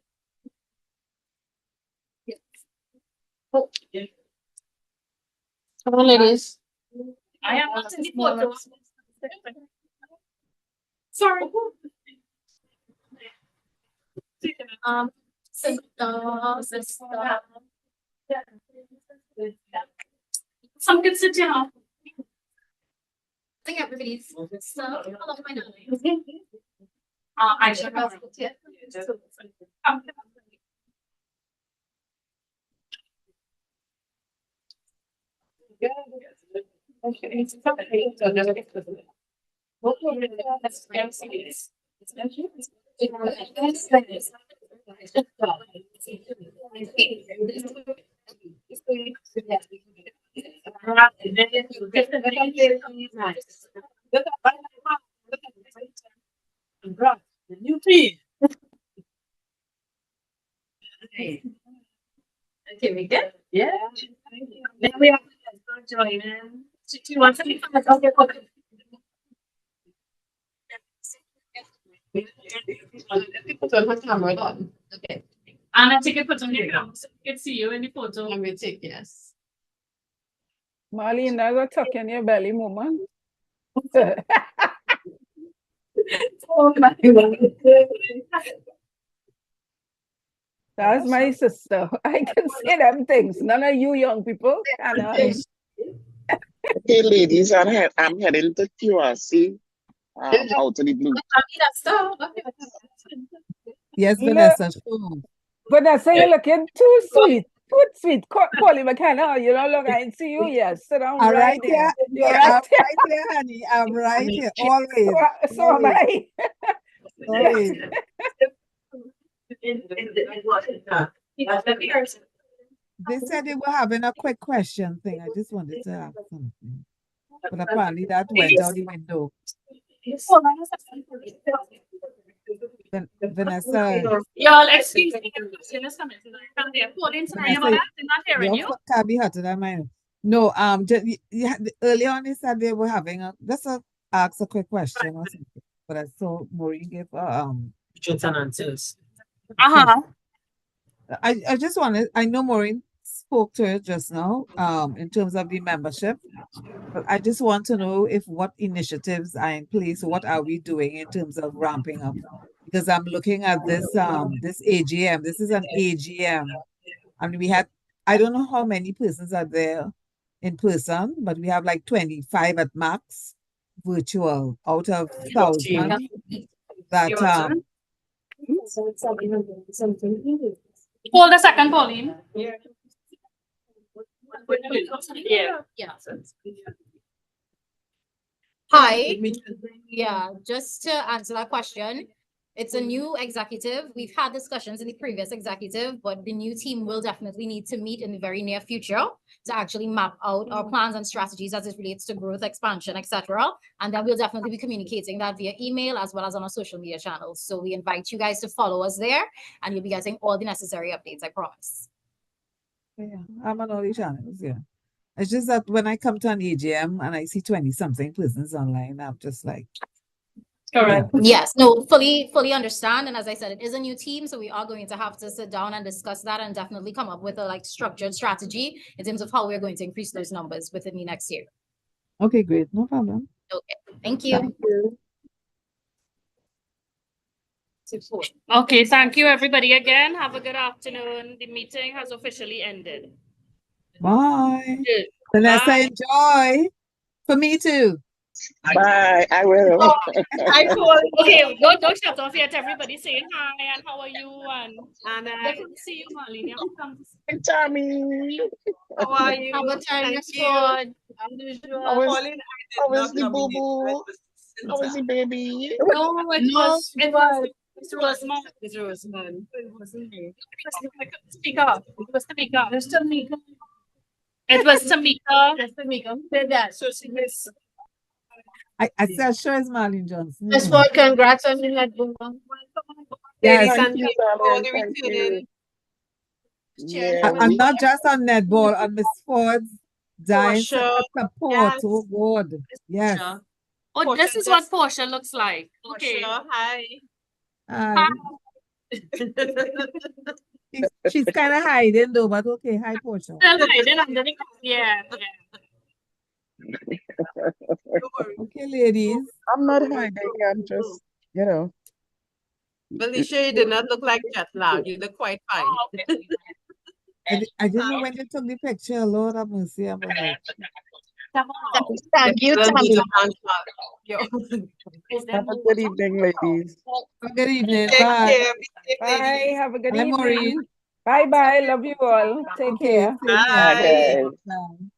Oh, Come on, ladies. I am not in the photo. Sorry. Sister. Some can sit down. I think everybody's so hello, my name. I should have. Okay, we good? Yeah. Then we have to join in. Do you want to be from the okay. Okay. And I take a photo on your camera so we can see you in the photo. I'm going to take, yes. Marlene, there's a tuck in your belly moment. Oh my God. That's my sister. I can say them things. None of you young people cannot. Okay, ladies, I'm heading to QRC, out of the blue. Yes, No. Vanessa, sure. Vanessa, you're looking too sweet. Too sweet. Polly McKenna, you don't look, I see you, yes. Sit down I'm right right there. here. You're I'm right there. right here, honey. I'm right here. Always. So am I. Always. They said they were having a quick question thing. I just wanted to ask something. But apparently that went out the window. Vanessa, Y'all, excuse me. Can they afford it tonight? Vanessa, They're not hearing your you. foot can be hotter than mine. No, earlier on they said they were having ask a quick question or something. But I saw Maureen give Questions and answers. I just wanted, I know Maureen spoke to it just now, in terms of the membership, but I just want to know if what initiatives are in place, what are we doing in terms of ramping up? Because I'm looking at this AGM. This is an AGM. And we had, I don't know how many persons are there in person, but we have like 25 at max virtual out of 1,000 that Hold a second, Pauline. Yeah. Hi. Yeah, just to answer that question, it's a new executive. We've had discussions in the previous executive, but the new team will definitely need to meet in the very near future to actually map out our plans and strategies as it relates to growth, expansion, etc. And then we'll definitely be communicating that via email as well as on our social media channels. So we invite you guys to follow us there and you'll be getting all the necessary updates, I promise. Yeah, I'm on all the channels, yeah. It's just that when I come to an AGM and I see 20-something persons online, I'm just like, Correct. Yes, no, fully understand. And as I said, it is a new team. So we are going to have to sit down and discuss that and definitely come up with a structured strategy in terms of how we're going to increase those numbers within the next year. okay, great, no problem. Okay, thank you. Thank you. Okay, thank you everybody again. Have a good afternoon. The meeting has officially ended. Bye. Good. Vanessa, Bye. enjoy. For me too. Bye, I will. Oh, I call. Okay, don't shut off yet. Everybody saying hi and how are you and I can see you, Marlene. Hi, Tommy. How are you? How about time is good? How is the boo-boo? How is the baby? No, it was Roseman. It's Roseman. It wasn't me. Speak up. It was Tamika. It was Tamika. It was Tamika. Yes, Tamika. Did that. So she missed. I said, sure it's Marlene Johnson. Miss Ford, congrats on your netball. Yes. Thank you, darling. Thank you. Yeah, I'm not just on netball, on Miss Ford's Dying to Portia, support. yes. Oh God. Yes. Portia. Oh, Portia, this is what Portia looks like. Okay. Portia, hi. Hi. She's kind of hiding though, but okay. Hi, Portia. Still hiding under the yeah. Okay, ladies. I'm not hiding, I'm just, you know. Felicia, you did not look like jet lag. You look quite fine. I didn't know when they took the picture. Lord have mercy. I'm like, Thank you, Tammy. Have a good evening, ladies. good evening. Take Bye. care. Be safe, Bye. ladies. Have a good Hi, evening. Maureen. Bye bye. Love you all. Take Okay, care. same here. Bye. Bye. Bye.